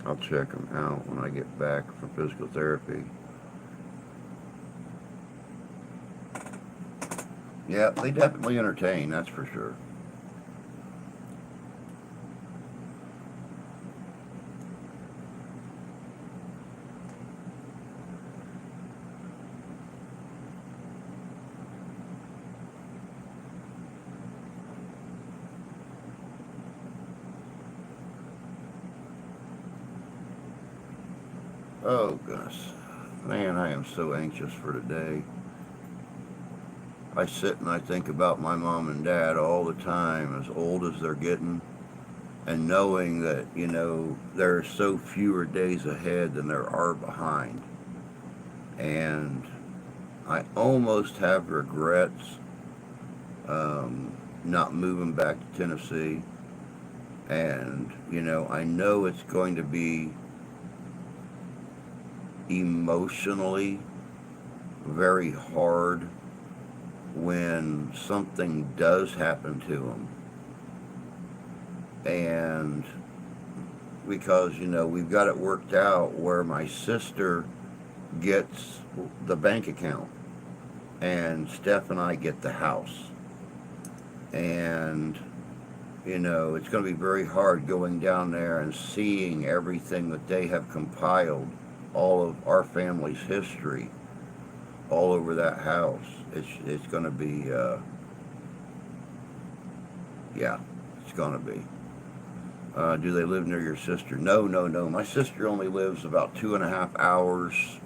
I'll check them out when I get back from physical therapy. Yeah, they definitely entertain, that's for sure. Oh, goodness. Man, I am so anxious for today. I sit and I think about my mom and dad all the time, as old as they're getting, and knowing that, there are so fewer days ahead than there are behind. And I almost have regrets not moving back to Tennessee. And, I know it's going to be emotionally very hard when something does happen to them. And because, we've got it worked out where my sister gets the bank account and Steph and I get the house. And, it's going to be very hard going down there and seeing everything that they have compiled, all of our family's history, all over that house. It's going to be, yeah, it's going to be. Do they live near your sister? No. My sister only lives about 2.5 hours,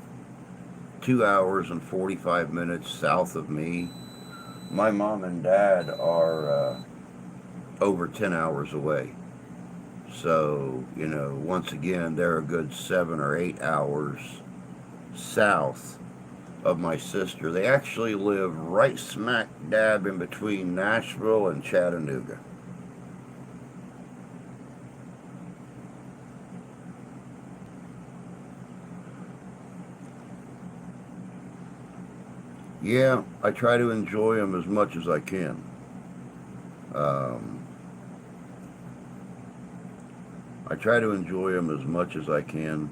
2 hours and 45 minutes south of me. My mom and dad are over 10 hours away. So, once again, they're a good 7 or 8 hours south of my sister. They actually live right smack dab in between Nashville and Chattanooga. Yeah, I try to enjoy them as much as I can. Um, I try to enjoy them as much as I can,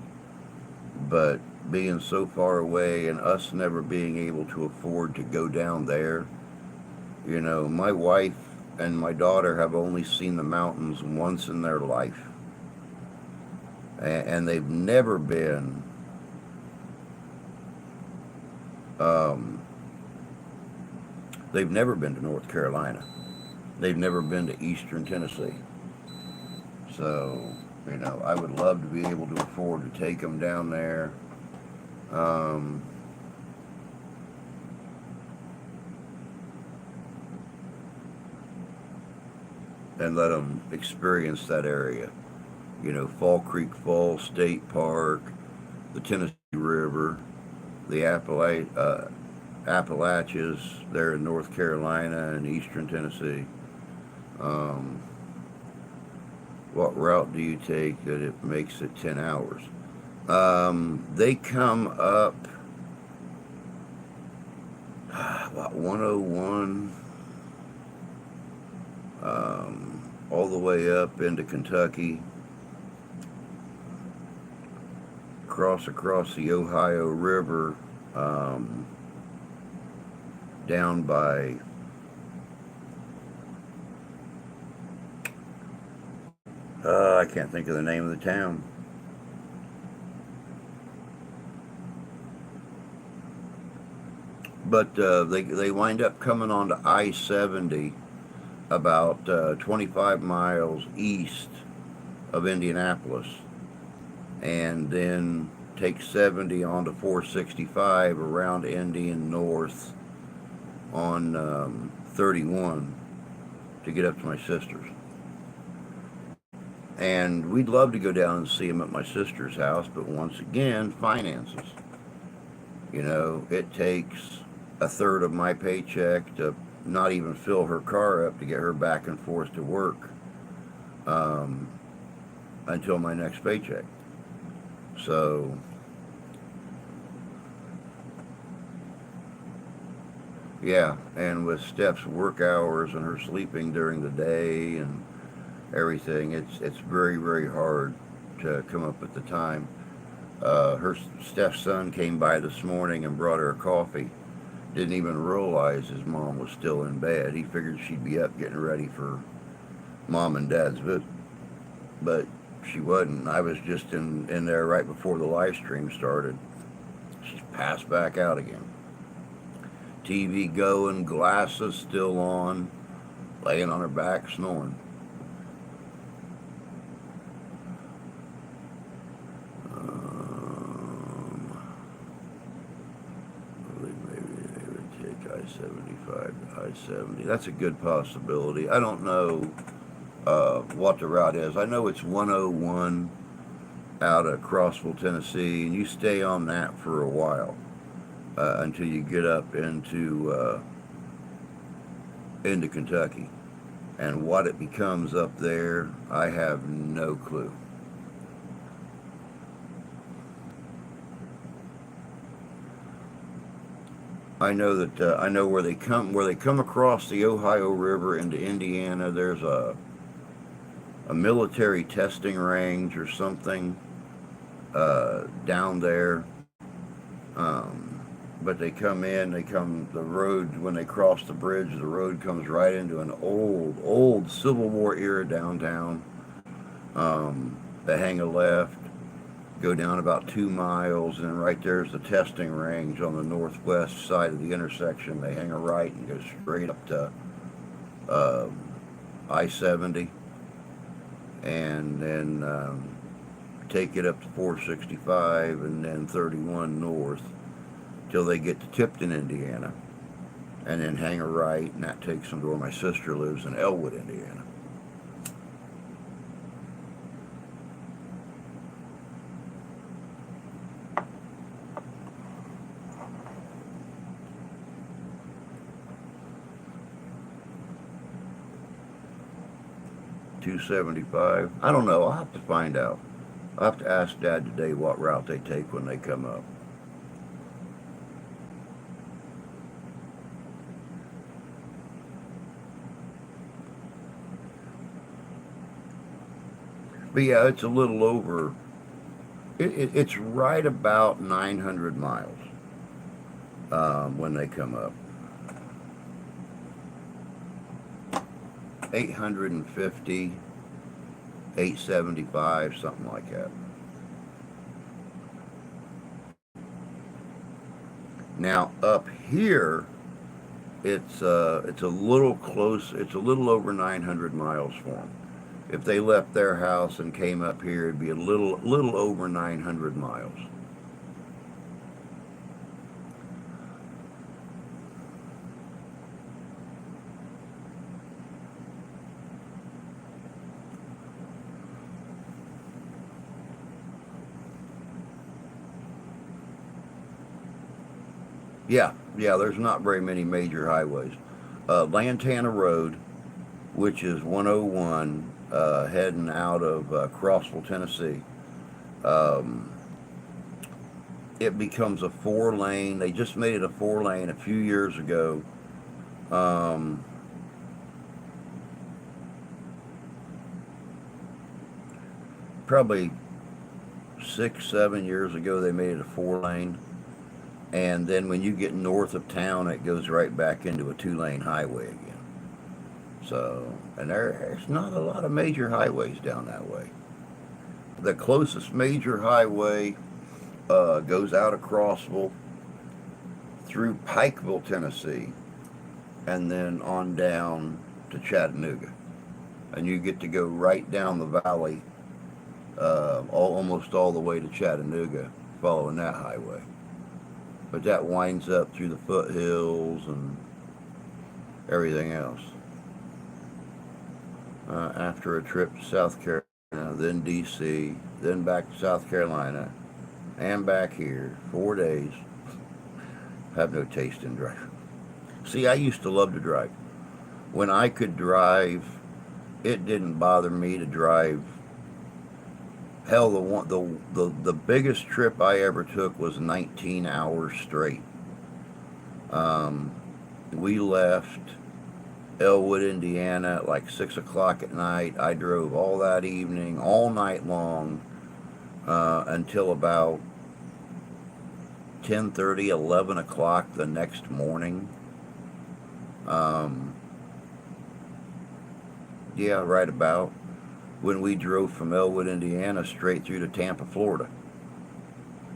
but being so far away and us never being able to afford to go down there, my wife and my daughter have only seen the mountains once in their life, and um, they've never been to North Carolina. They've never been to Eastern Tennessee. So, I would love to be able to afford to take them down there. Um, and let them experience that area. Fall Creek Falls State Park, the Tennessee River, the Appalachians there in North Carolina and Eastern Tennessee. Um, what route do you take that it makes it 10 hours? They come up about 101 all the way up into Kentucky, across the Ohio River, down by I can't think of the name of the town. But they wind up coming onto I-70 about 25 miles east of Indianapolis, and then take 70 onto 465 around Indy and north on 31 to get up to my sister's. And we'd love to go down and see them at my sister's house, but once again, finances. It takes a third of my paycheck to not even fill her car up to get her back and forth to work until my next paycheck. So, yeah, and with Steph's work hours and her sleeping during the day and everything, it's very, very hard to come up with the time. Steph's son came by this morning and brought her a coffee. Didn't even realize his mom was still in bed. He figured she'd be up getting ready for mom and dad's visit, but she wasn't. I was just in there right before the live stream started. She's passed back out again. TV going, glasses still on, laying on her back snoring. I-75 to I-70. That's a good possibility. I don't know what the route is. I know it's 101 out of Crossville, Tennessee, and you stay on that for a while until you get up into Kentucky. And what it becomes up there, I have no clue. I know that I know where they come across the Ohio River into Indiana. There's a military testing range or something down there. But they come the road, when they cross the bridge, the road comes right into an old Civil War era downtown. They hang a left, go down about 2 miles, and right there's the testing range on the northwest side of the intersection. They hang a right and go straight up to I-70, and then take it up to 465 and then 31 north till they get to Tipton, Indiana, and then hang a right, and that takes them to where my sister lives in Elwood, Indiana. 275. I don't know. I'll have to find out. I'll have to ask Dad today what route they take when they come up. But yeah, it's a little over. It's right about 900 miles when they come up. 850, 875, something like that. Now up here, it's a little close. It's a little over 900 miles for them. If they left their house and came up here, it'd be a little over 900 miles. Yeah, there's not very many major highways. Lantana Road, which is 101, heading out of Crossville, Tennessee. Um, it becomes a 4 lane. They just made it a 4 lane a few years ago. Um, Probably 6, 7 years ago, they made it a 4 lane. And then when you get north of town, it goes right back into a 2 lane highway again. So, and there's not a lot of major highways down that way. The closest major highway goes out of Crossville through Pikeville, Tennessee, and then on down to Chattanooga. And you get to go right down the valley, almost all the way to Chattanooga, following that highway. But that winds up through the foothills and everything else. After a trip to South Carolina, then D.C., then back to South Carolina, and back here, 4 days. Have no taste in driving. See, I used to love to drive. When I could drive, it didn't bother me to drive. Hell, the biggest trip I ever took was 19 hours straight. We left Elwood, Indiana at like 6 o'clock at night. I drove all that evening, all night long, until about 10:30, 11 o'clock the next morning. Um, yeah, right about when we drove from Elwood, Indiana, straight through to Tampa, Florida.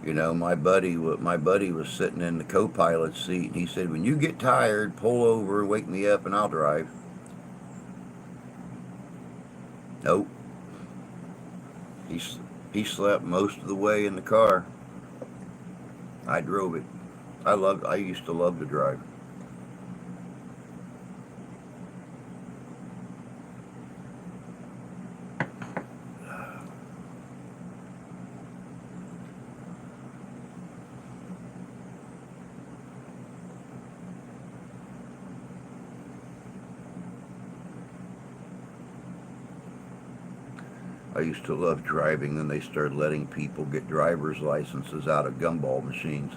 You know, my buddy was sitting in the co-pilot seat, and he said, "When you get tired, pull over, wake me up, and I'll drive." Nope. He slept most of the way in the car. I drove it. I used to love to drive. I used to love driving. Then they started letting people get driver's licenses out of gumball machines.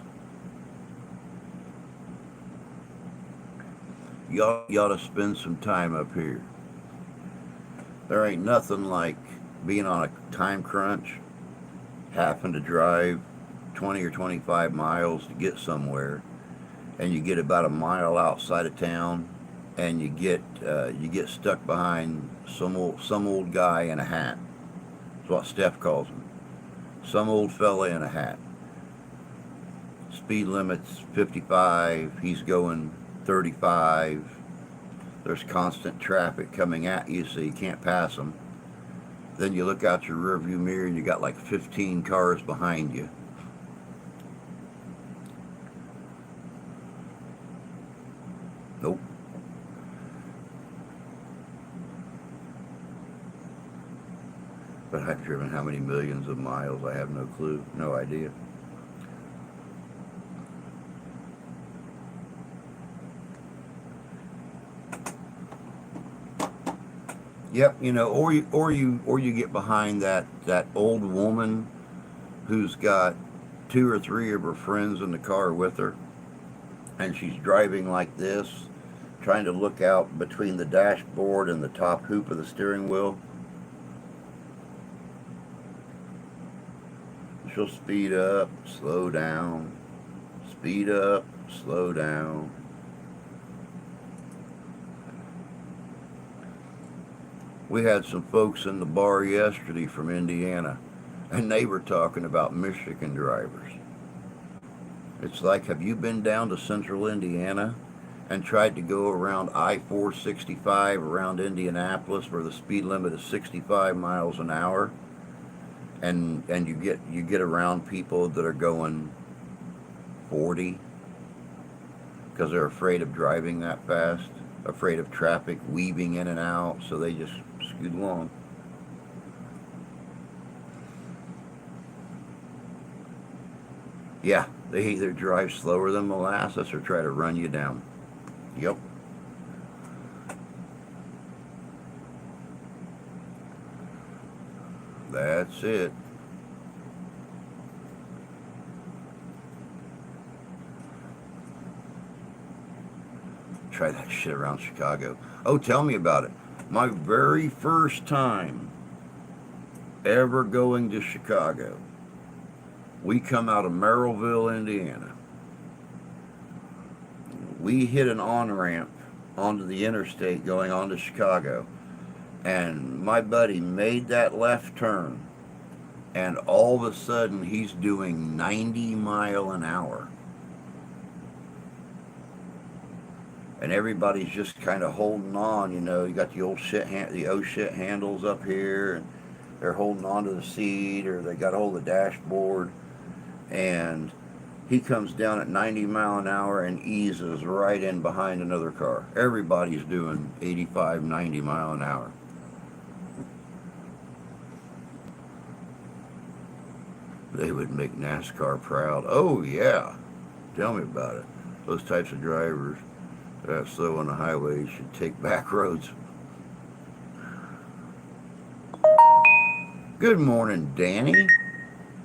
You ought to spend some time up here. There ain't nothing like being on a time crunch, having to drive 20 or 25 miles to get somewhere, and you get about a mile outside of town, and you get stuck behind some old guy in a hat. That's what Steph calls him. Some old fella in a hat. Speed limit's 55. He's going 35. There's constant traffic coming at you, so you can't pass them. Then you look out your rearview mirror and you got like 15 cars behind you. Nope. But I've driven how many millions of miles? I have no clue, no idea. Yep, or you get behind that old woman who's got two or three of her friends in the car with her, and she's driving like this, trying to look out between the dashboard and the top hoop of the steering wheel. She'll speed up, slow down, speed up, slow down. We had some folks in the bar yesterday from Indiana, and they were talking about Michigan drivers. It's like, have you been down to central Indiana and tried to go around I-465 around Indianapolis where the speed limit is 65 miles an hour, and you get around people that are going 40 because they're afraid of driving that fast, afraid of traffic weaving in and out, so they just scoot along. Yeah, they either drive slower than molasses or try to run you down. Yep. That's it. Try that shit around Chicago. Oh, tell me about it. My very first time ever going to Chicago. We come out of Merrillville, Indiana. We hit an on-ramp onto the interstate going on to Chicago. And my buddy made that left turn. And all of a sudden, he's doing 90 mile an hour. And everybody's just kind of holding on, you got the oh shit handles up here, and they're holding on to the seat, or they got hold of the dashboard, and he comes down at 90 mile an hour and eases right in behind another car. Everybody's doing 85, 90 mile an hour. They would make NASCAR proud. Oh yeah, tell me about it. Those types of drivers that slow on the highway should take back roads. Good morning, Danny.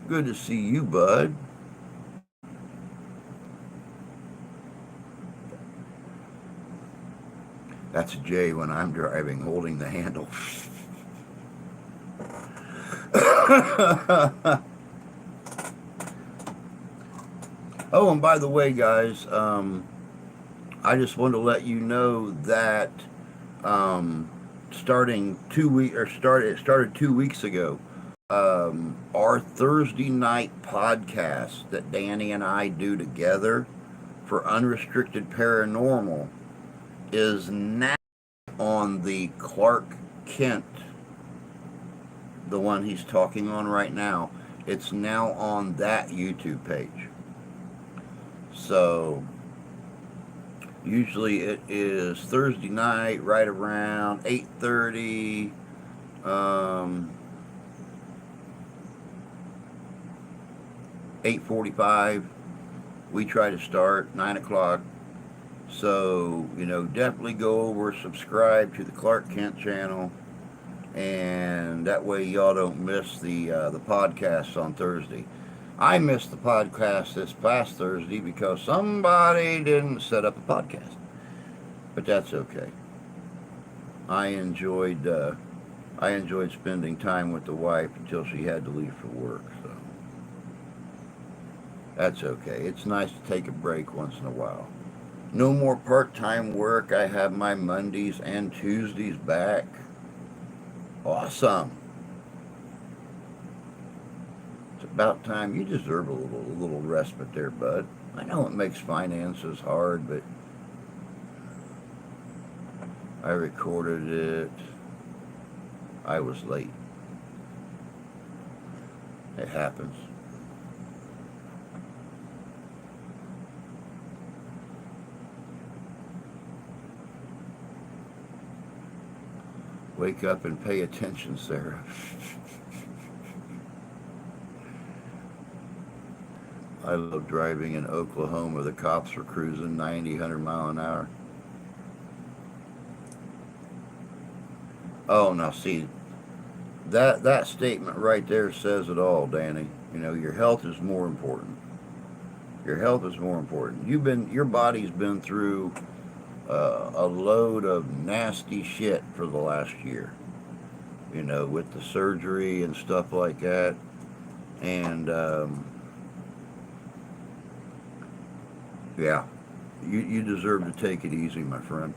Good to see you, bud. That's Jay when I'm driving, holding the handle. Oh, and by the way, guys, I just wanted to let you know that starting 2 week or it started 2 weeks ago. Our Thursday night podcast that Danny and I do together for Unrestricted Paranormal is now on the Clark Kent, the one he's talking on right now. It's now on that YouTube page. So usually it is Thursday night right around 8:30. 8:45. We try to start 9 o'clock. So, definitely go over, subscribe to the Clark Kent channel, and that way y'all don't miss the podcast on Thursday. I missed the podcast this past Thursday because somebody didn't set up a podcast, but that's okay. I enjoyed spending time with the wife until she had to leave for work, so that's okay. It's nice to take a break once in a while. No more part-time work. I have my Mondays and Tuesdays back. Awesome. It's about time. You deserve a little respite there, bud. I know it makes finances hard, but I recorded it. I was late. It happens. Wake up and pay attention, Sarah. I love driving in Oklahoma. The cops are cruising 90, 100 mile an hour. Oh, now see, that statement right there says it all, Danny. You know, your health is more important. Your health is more important. Your body's been through a load of nasty shit for the last year. You know, with the surgery and stuff like that, and yeah, you deserve to take it easy, my friend.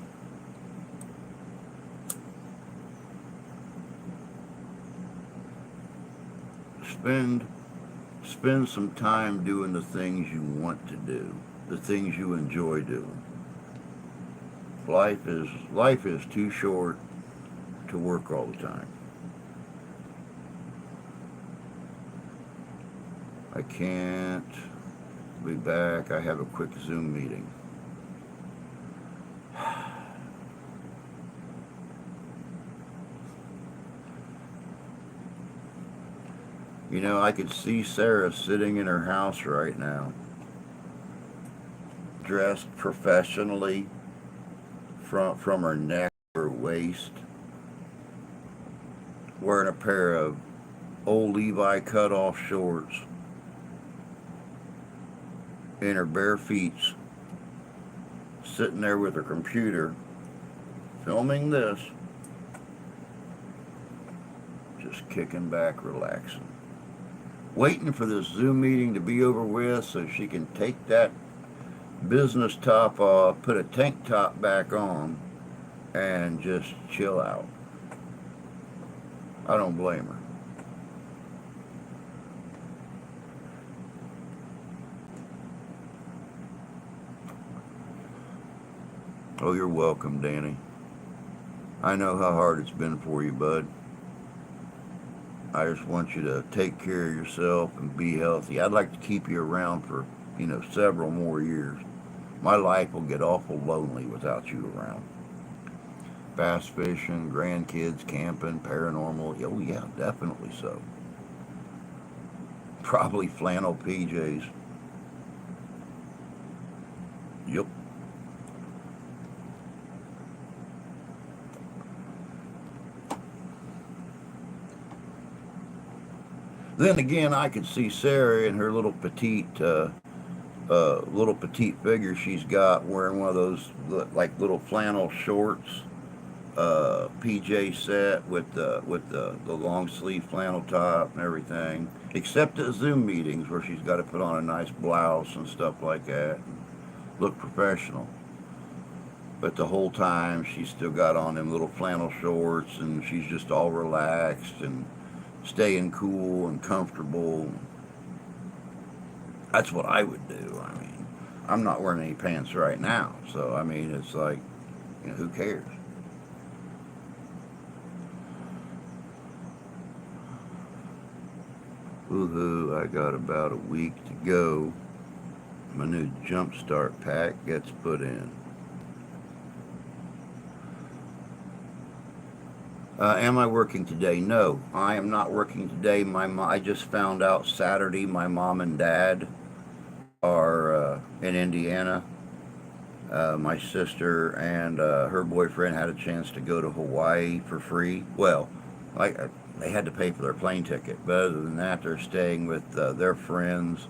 Spend spend some time doing the things you want to do, the things you enjoy doing. Life is too short to work all the time. I can't be back. I have a quick Zoom meeting. You know, I could see Sarah sitting in her house right now, dressed professionally from her neck to her waist, wearing a pair of old Levi cut-off shorts, in her bare feet, sitting there with her computer, filming this, just kicking back, relaxing, waiting for this Zoom meeting to be over with so she can take that business top off, put a tank top back on, and just chill out. I don't blame her. Oh, you're welcome, Danny. I know how hard it's been for you, bud. I just want you to take care of yourself and be healthy. I'd like to keep you around for, several more years. My life will get awful lonely without you around. Bass fishing, grandkids, camping, paranormal. Oh, yeah, definitely so. Probably flannel PJs. Yep. Then again, I could see Sarah in her little petite figure she's got, wearing one of those like little flannel shorts, PJ set with the long sleeve flannel top and everything. Except at Zoom meetings where she's got to put on a nice blouse and stuff like that, and look professional. But the whole time she's still got on them little flannel shorts, and she's just all relaxed and staying cool and comfortable. That's what I would do. I mean, I'm not wearing any pants right now, so I mean, it's like, who cares? Woohoo, I got about a week to go. My new Jumpstart pack gets put in. Am I working today? No, I am not working today. I just found out Saturday my mom and dad are in Indiana. My sister and her boyfriend had a chance to go to Hawaii for free. Well, like they had to pay for their plane ticket, but other than that, they're staying with their friends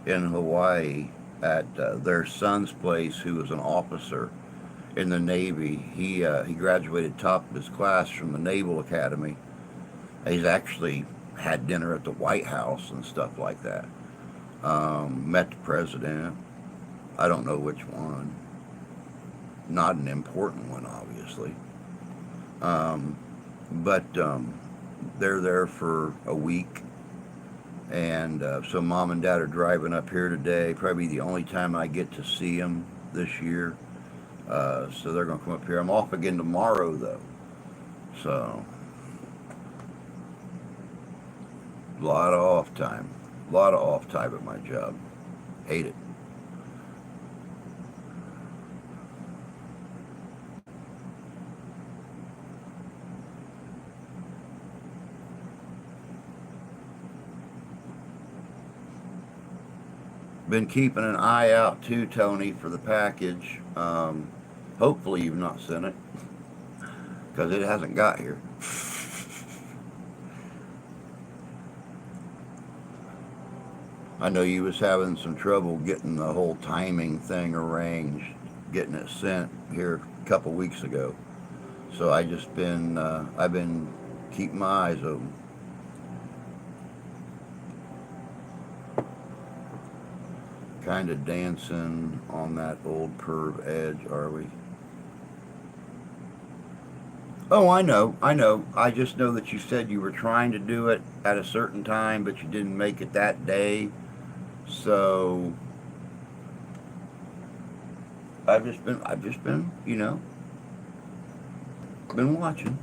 in Hawaii at their son's place, who was an officer in the Navy. He graduated top of his class from the Naval Academy. He's actually had dinner at the White House and stuff like that. Met the president. I don't know which one. Not an important one, obviously. But they're there for a week. And so mom and dad are driving up here today. Probably the only time I get to see them this year. So they're going to come up here. I'm off again tomorrow, though. So, a lot of off time. A lot of off time at my job. Hate it. Been keeping an eye out too, Tony, for the package. Hopefully you've not sent it. because it hasn't got here. I know you was having some trouble getting the whole timing thing arranged, getting it sent here a couple weeks ago. So I've been keeping my eyes open. Kind of dancing on that old perv edge, are we? Oh, I know, I know. I just know that you said you were trying to do it at a certain time, but you didn't make it that day. So I've just been, been watching.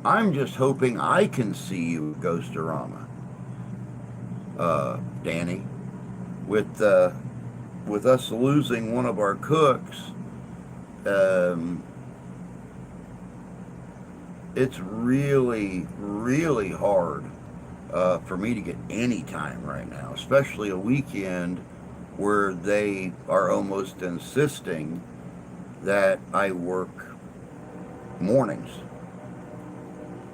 I'm just hoping I can see you at Ghostorama, Danny. With with us losing one of our cooks, um, it's really, really hard for me to get any time right now, especially a weekend where they are almost insisting that I work mornings.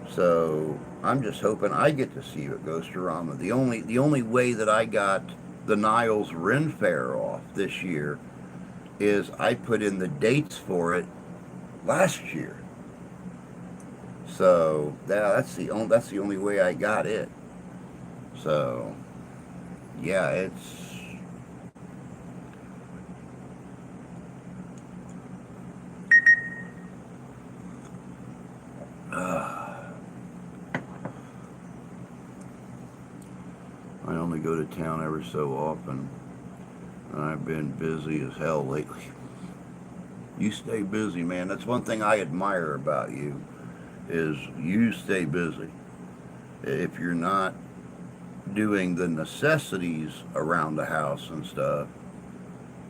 So I'm just hoping I get to see you at Ghostorama. The only way that I got the Niles Ren Fair off this year is I put in the dates for it last year. So that's the only way I got it. So yeah, it's I only go to town every so often. And I've been busy as hell lately. You stay busy, man. That's one thing I admire about you is you stay busy. If you're not doing the necessities around the house and stuff,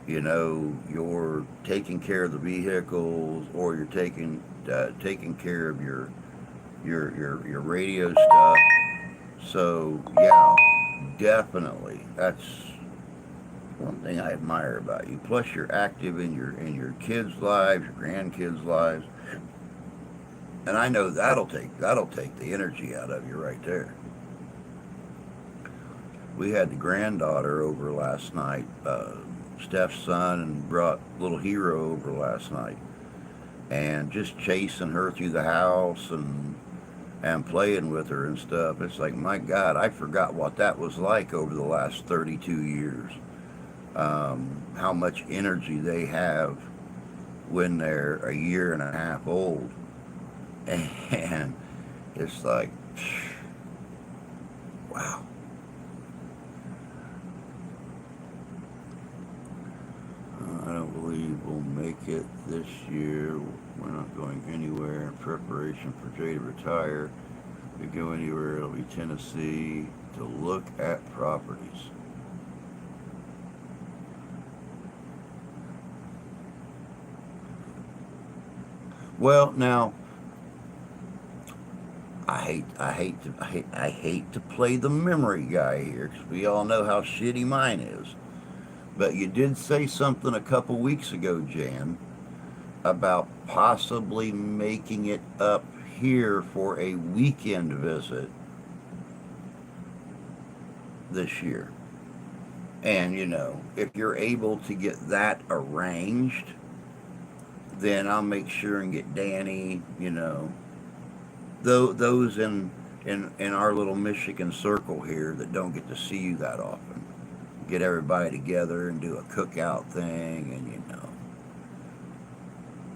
you're taking care of the vehicles, or you're taking care of your radio stuff. So yeah, definitely, that's one thing I admire about you. Plus, you're active in your kids' lives, your grandkids' lives, and I know that'll take the energy out of you right there. We had the granddaughter over last night, Steph's son, and brought little Hero over last night, and just chasing her through the house and playing with her and stuff. It's like, my God, I forgot what that was like over the last 32 years. How much energy they have when they're a year and a half old. And it's like, wow. I don't believe we'll make it this year. We're not going anywhere in preparation for Jay to retire. If we go anywhere, it'll be Tennessee to look at properties. Well, now I hate to play the memory guy here, because we all know how shitty mine is. But you did say something a couple weeks ago, Jan, about possibly making it up here for a weekend visit this year. And if you're able to get that arranged, then I'll make sure and get Danny, those in our little Michigan circle here that don't get to see you that often. Get everybody together and do a cookout thing, and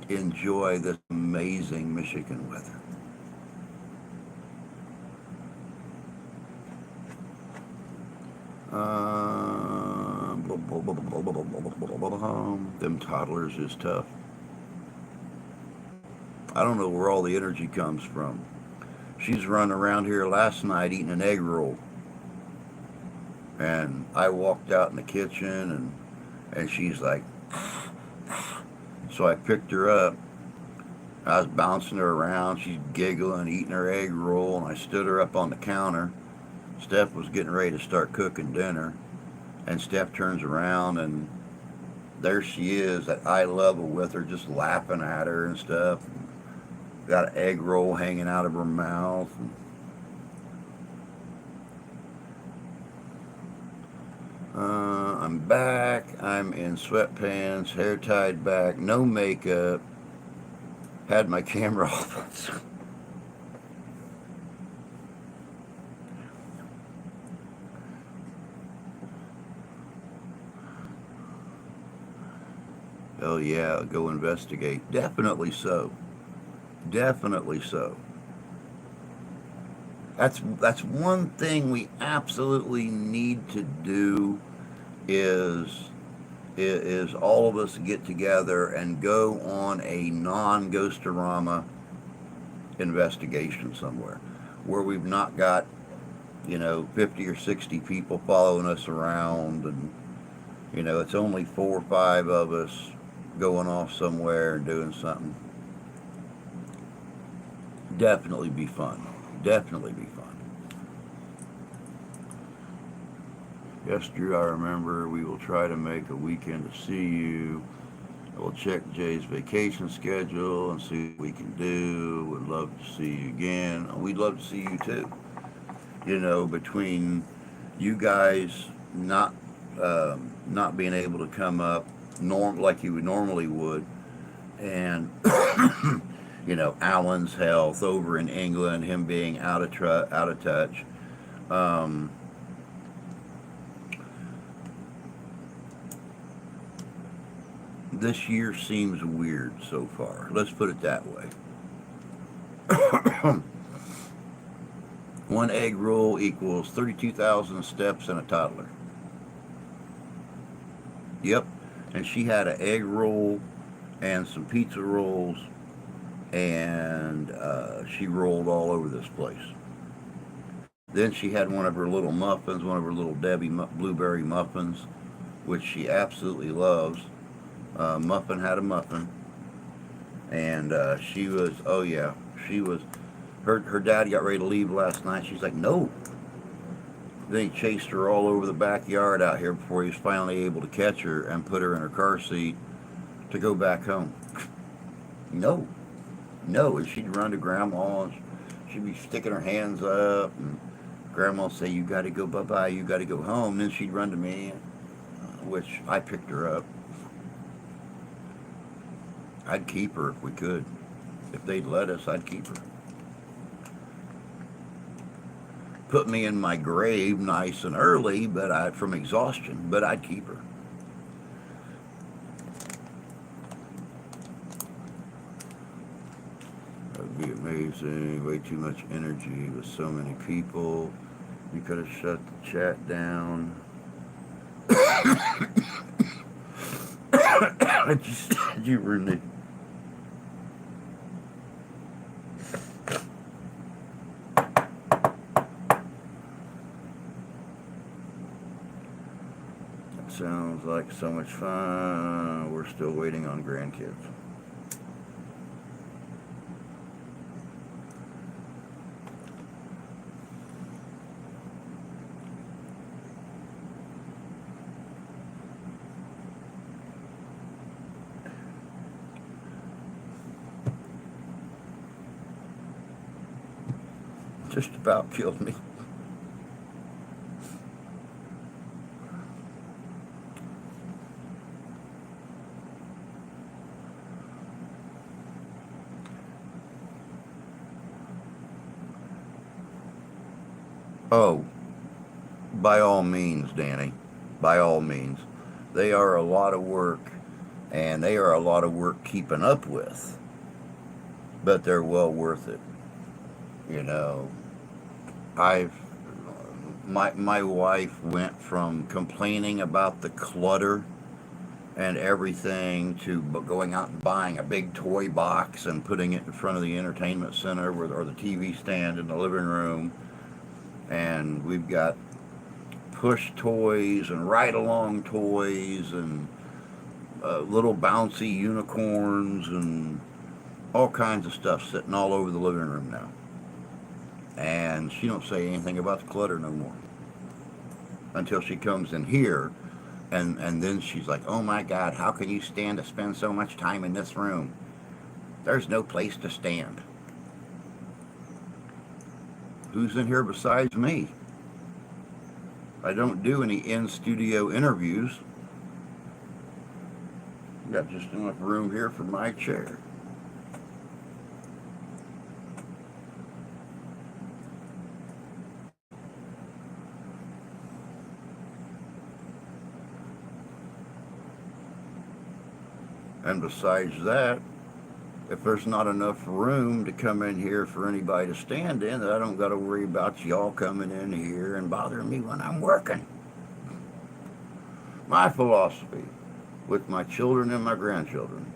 enjoy this amazing Michigan weather. Them toddlers is tough. I don't know where all the energy comes from. She's running around here last night eating an egg roll, and I walked out in the kitchen, and she's like, so I picked her up. I was bouncing her around. She's giggling, eating her egg roll, and I stood her up on the counter, Steph was getting ready to start cooking dinner, and Steph turns around and there she is at eye level with her, just laughing at her and stuff. Got an egg roll hanging out of her mouth. I'm back. I'm in sweatpants, hair tied back, no makeup. Had my camera off. Oh yeah, go investigate. Definitely so. Definitely so. That's one thing we absolutely need to do is is all of us get together and go on a non-ghostorama investigation somewhere where we've not got 50 or 60 people following us around, and it's only 4 or 5 of us going off somewhere and doing something. Definitely be fun. Definitely be fun. Yes, Drew, I remember. We will try to make a weekend to see you. We'll check Jay's vacation schedule and see what we can do. Would love to see you again. We'd love to see you too. Between you guys not being able to come up like you would normally would, and Alan's health over in England, him being out of touch. Um, this year seems weird so far. Let's put it that way. One egg roll equals 32,000 steps and a toddler. Yep. And she had an egg roll and some pizza rolls, and she rolled all over this place. Then she had one of her little muffins, one of her little Debbie blueberry muffins, which she absolutely loves. Muffin had a muffin, and she was, oh yeah, she was, her dad got ready to leave last night. She's like, no. Then he chased her all over the backyard out here before he was finally able to catch her and put her in her car seat to go back home. No, no, and she'd run to Grandma, and she'd be sticking her hands up, and Grandma would say, you got to go, bye-bye, you got to go home. And then she'd run to me, which I picked her up. I'd keep her if we could. If they'd let us, I'd keep her. Put me in my grave nice and early, but from exhaustion, but I'd keep her. That'd be amazing. Way too much energy with so many people. You could have shut the chat down. You ruined it. Sounds like so much fun. We're still waiting on grandkids. Just about killed me. Oh, by all means, Danny. By all means. They are a lot of work, and they are a lot of work keeping up with, but they're well worth it. You know, I've my wife went from complaining about the clutter and everything to going out and buying a big toy box and putting it in front of the entertainment center or the TV stand in the living room. And we've got push toys and ride along toys and little bouncy unicorns and all kinds of stuff sitting all over the living room now. and she don't say anything about the clutter no more until she comes in here, and then she's like, "Oh my God, how can you stand to spend so much time in this room? There's no place to stand. Who's in here besides me? I don't do any in-studio interviews. Got just enough room here for my chair." And besides that, if there's not enough room to come in here for anybody to stand in, I don't got to worry about y'all coming in here and bothering me when I'm working. My philosophy with my children and my grandchildren: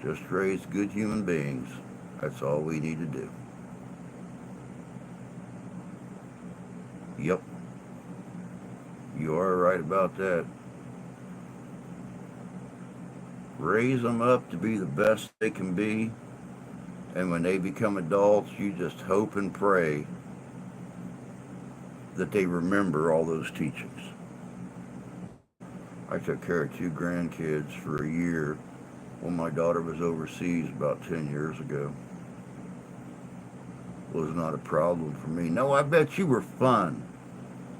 just raise good human beings. That's all we need to do. Yep, you are right about that. Raise them up to be the best they can be, and when they become adults, you just hope and pray that they remember all those teachings. I took care of two grandkids for a year when my daughter was overseas about 10 years ago. It was not a problem for me. No, I bet you were fun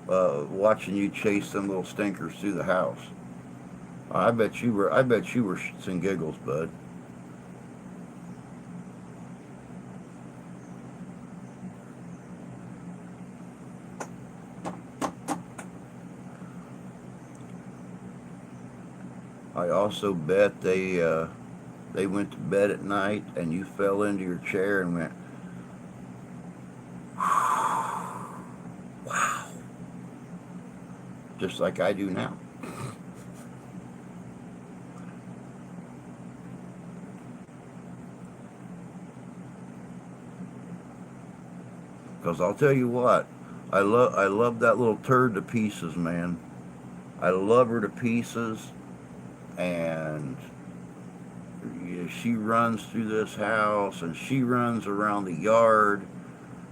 watching you chase them little stinkers through the house. I bet you were. I bet you were shits and giggles, bud. I also bet they went to bed at night and you fell into your chair and went, "Wow," just like I do now. Because I'll tell you what, I love that little turd to pieces, man. I love her to pieces, and yeah, she runs through this house and she runs around the yard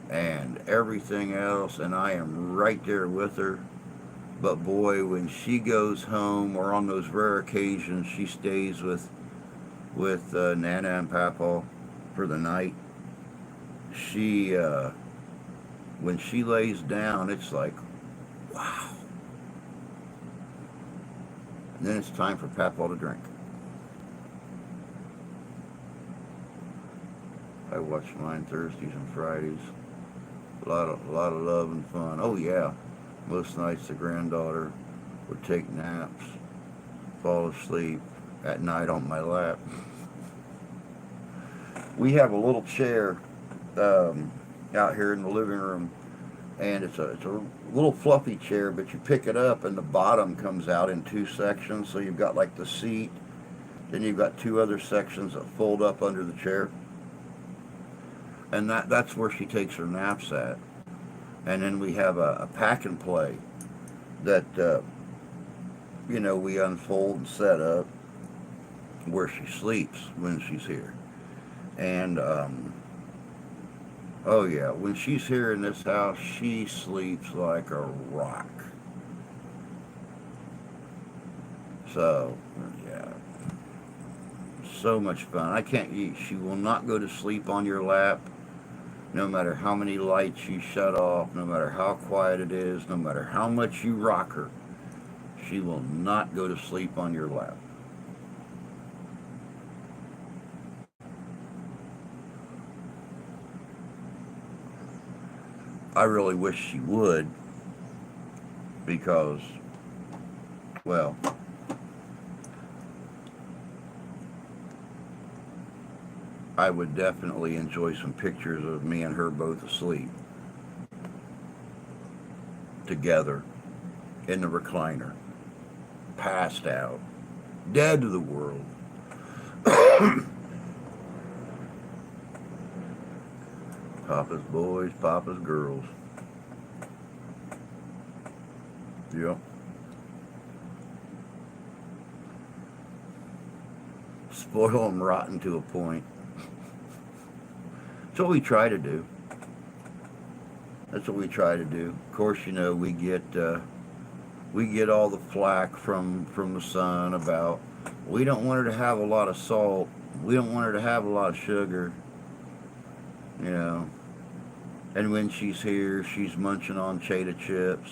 and everything else, and I am right there with her. But boy, when she goes home, or on those rare occasions she stays with Nana and Papa for the night, she when she lays down, it's like, wow. And then it's time for Papa to drink. I watch mine Thursdays and Fridays. A lot of love and fun. Oh yeah, most nights the granddaughter would take naps, fall asleep at night on my lap. We have a little chair out here in the living room, and it's a little fluffy chair, but you pick it up and the bottom comes out in two sections. So you've got like the seat, then you've got two other sections that fold up under the chair, and that's where she takes her naps at. And then we have a pack and play that we unfold and set up where she sleeps when she's here. And oh yeah, when she's here in this house, she sleeps like a rock. So yeah, so much fun. I can't. She will not go to sleep on your lap, no matter how many lights you shut off, no matter how quiet it is, no matter how much you rock her. She will not go to sleep on your lap. I really wish she would, because, well, I would definitely enjoy some pictures of me and her both asleep together in the recliner, passed out, dead to the world. Papa's boys, Papa's girls. Yep. Spoil them rotten to a point. That's what we try to do. That's what we try to do. Of course, we get all the flack from the son about we don't want her to have a lot of salt. We don't want her to have a lot of sugar. You know. And when she's here, she's munching on Cheetah chips.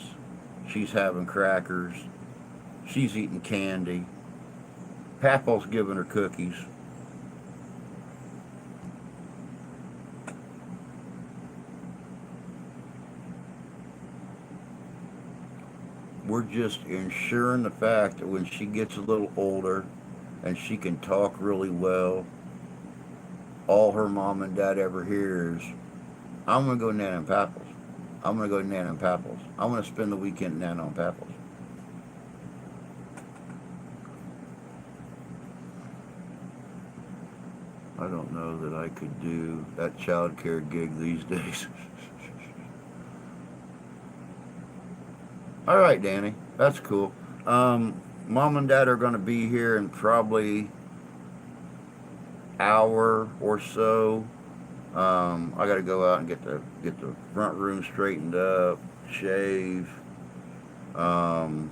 She's having crackers. She's eating candy. Papa's giving her cookies. We're just ensuring the fact that when she gets a little older and she can talk really well, all her mom and dad ever hears, I'm going to go to Nana and Papa's. I'm going to go to Nana and Papa's. I want to spend the weekend at Nana and Papa's. I don't know that I could do that child care gig these days. All right, Danny. That's cool. Mom and Dad are going to be here in probably hour or so. I got to go out and get the front room straightened up, shave. Um,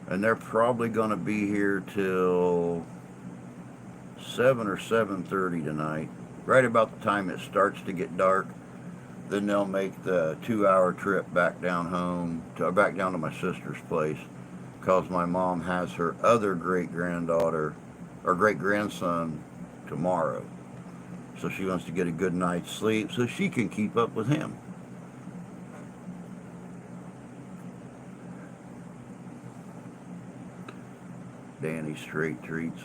and they're probably going to be here till 7 or 7:30 tonight, right about the time it starts to get dark. Then they'll make the 2-hour trip back down to my sister's place, because my mom has her other great granddaughter or great grandson tomorrow. So she wants to get a good night's sleep so she can keep up with him. Danny straight treats.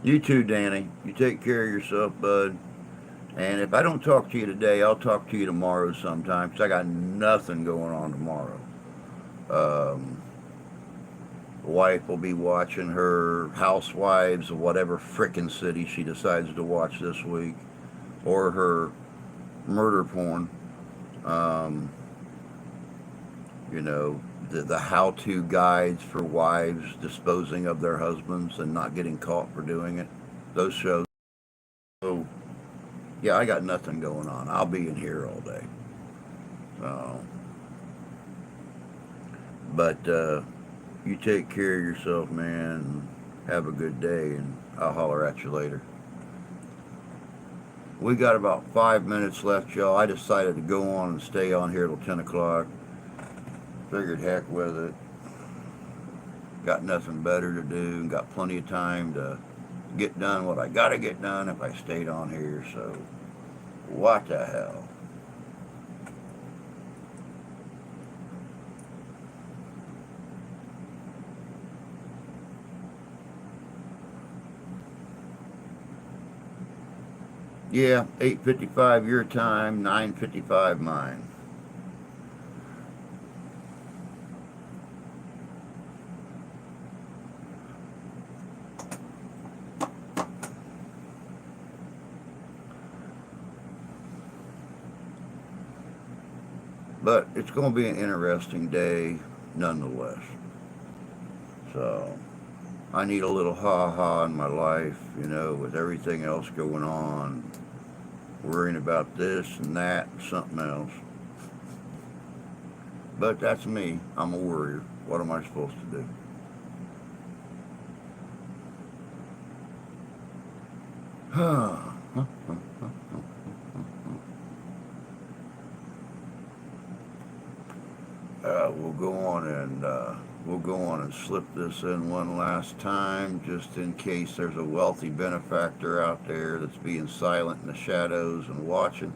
You too, Danny. You take care of yourself, bud. And if I don't talk to you today, I'll talk to you tomorrow sometime, because I got nothing going on tomorrow. Um, the wife will be watching her Housewives of whatever frickin' city she decides to watch this week, or her murder porn. Um, the how-to guides for wives disposing of their husbands and not getting caught for doing it. Those shows. So, yeah, I got nothing going on. I'll be in here all day. So, but you take care of yourself, man. Have a good day, and I'll holler at you later. We got about 5 minutes left, y'all. I decided to go on and stay on here till 10 o'clock. Figured heck with it. Got nothing better to do and got plenty of time to get done what I gotta get done if I stayed on here, so what the hell. Yeah, 8:55 your time, 9:55 mine. But it's going to be an interesting day nonetheless. So I need a little ha-ha in my life, with everything else going on, worrying about this and that and something else. But that's me. I'm a worrier. What am I supposed to do? We'll go on and slip this in one last time, just in case there's a wealthy benefactor out there that's being silent in the shadows and watching.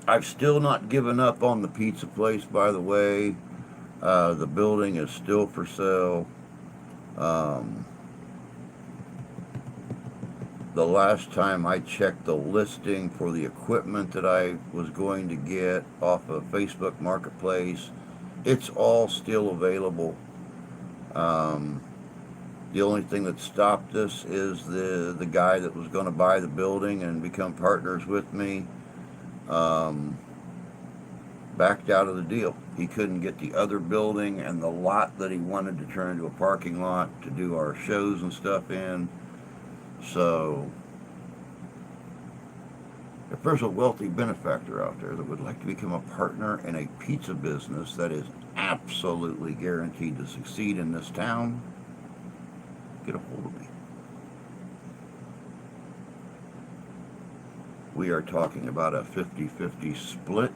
I've still not given up on the pizza place, by the way. The building is still for sale. Um, the last time I checked the listing for the equipment that I was going to get off of Facebook Marketplace, it's all still available. Um, the only thing that stopped us is the guy that was going to buy the building and become partners with me. um, backed out of the deal. He couldn't get the other building and the lot that he wanted to turn into a parking lot to do our shows and stuff in. So, if there's a wealthy benefactor out there that would like to become a partner in a pizza business that is absolutely guaranteed to succeed in this town, get a hold of me. We are talking about a 50-50 split,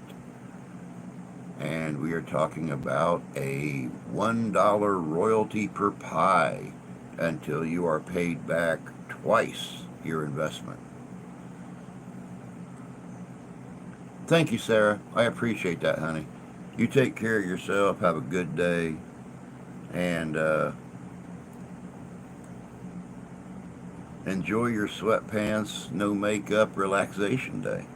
and we are talking about a $1 royalty per pie until you are paid back twice your investment. Thank you, Sarah. I appreciate that, honey. You take care of yourself. Have a good day. And enjoy your sweatpants, no makeup, relaxation day.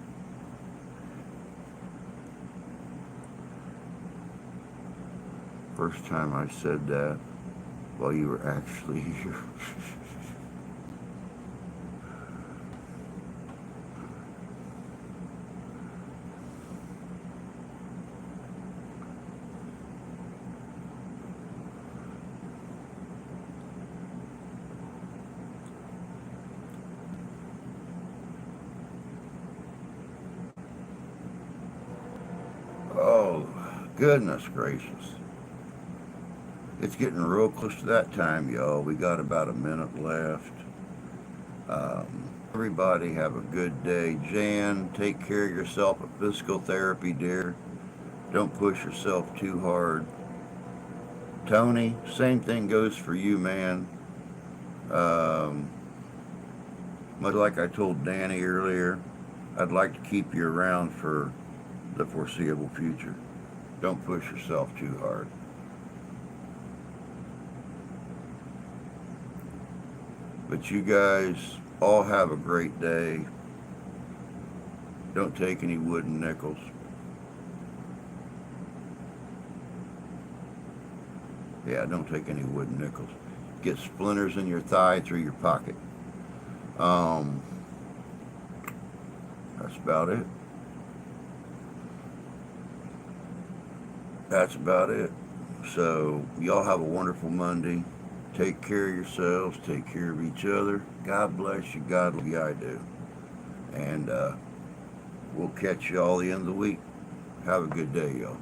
First time I said that while you were actually here. Oh, goodness gracious. It's getting real close to that time, y'all. We got about a minute left. Everybody have a good day. Jan, take care of yourself at physical therapy, dear. Don't push yourself too hard. Tony, same thing goes for you, man. Um, Much like I told Danny earlier, I'd like to keep you around for the foreseeable future. Don't push yourself too hard. But you guys all have a great day. Don't take any wooden nickels. Yeah, don't take any wooden nickels. Get splinters in your thigh through your pocket. Um, that's about it. That's about it. So, y'all have a wonderful Monday. Take care of yourselves. Take care of each other. God bless you. God love you. I do. And we'll catch you all the end of the week. Have a good day, y'all.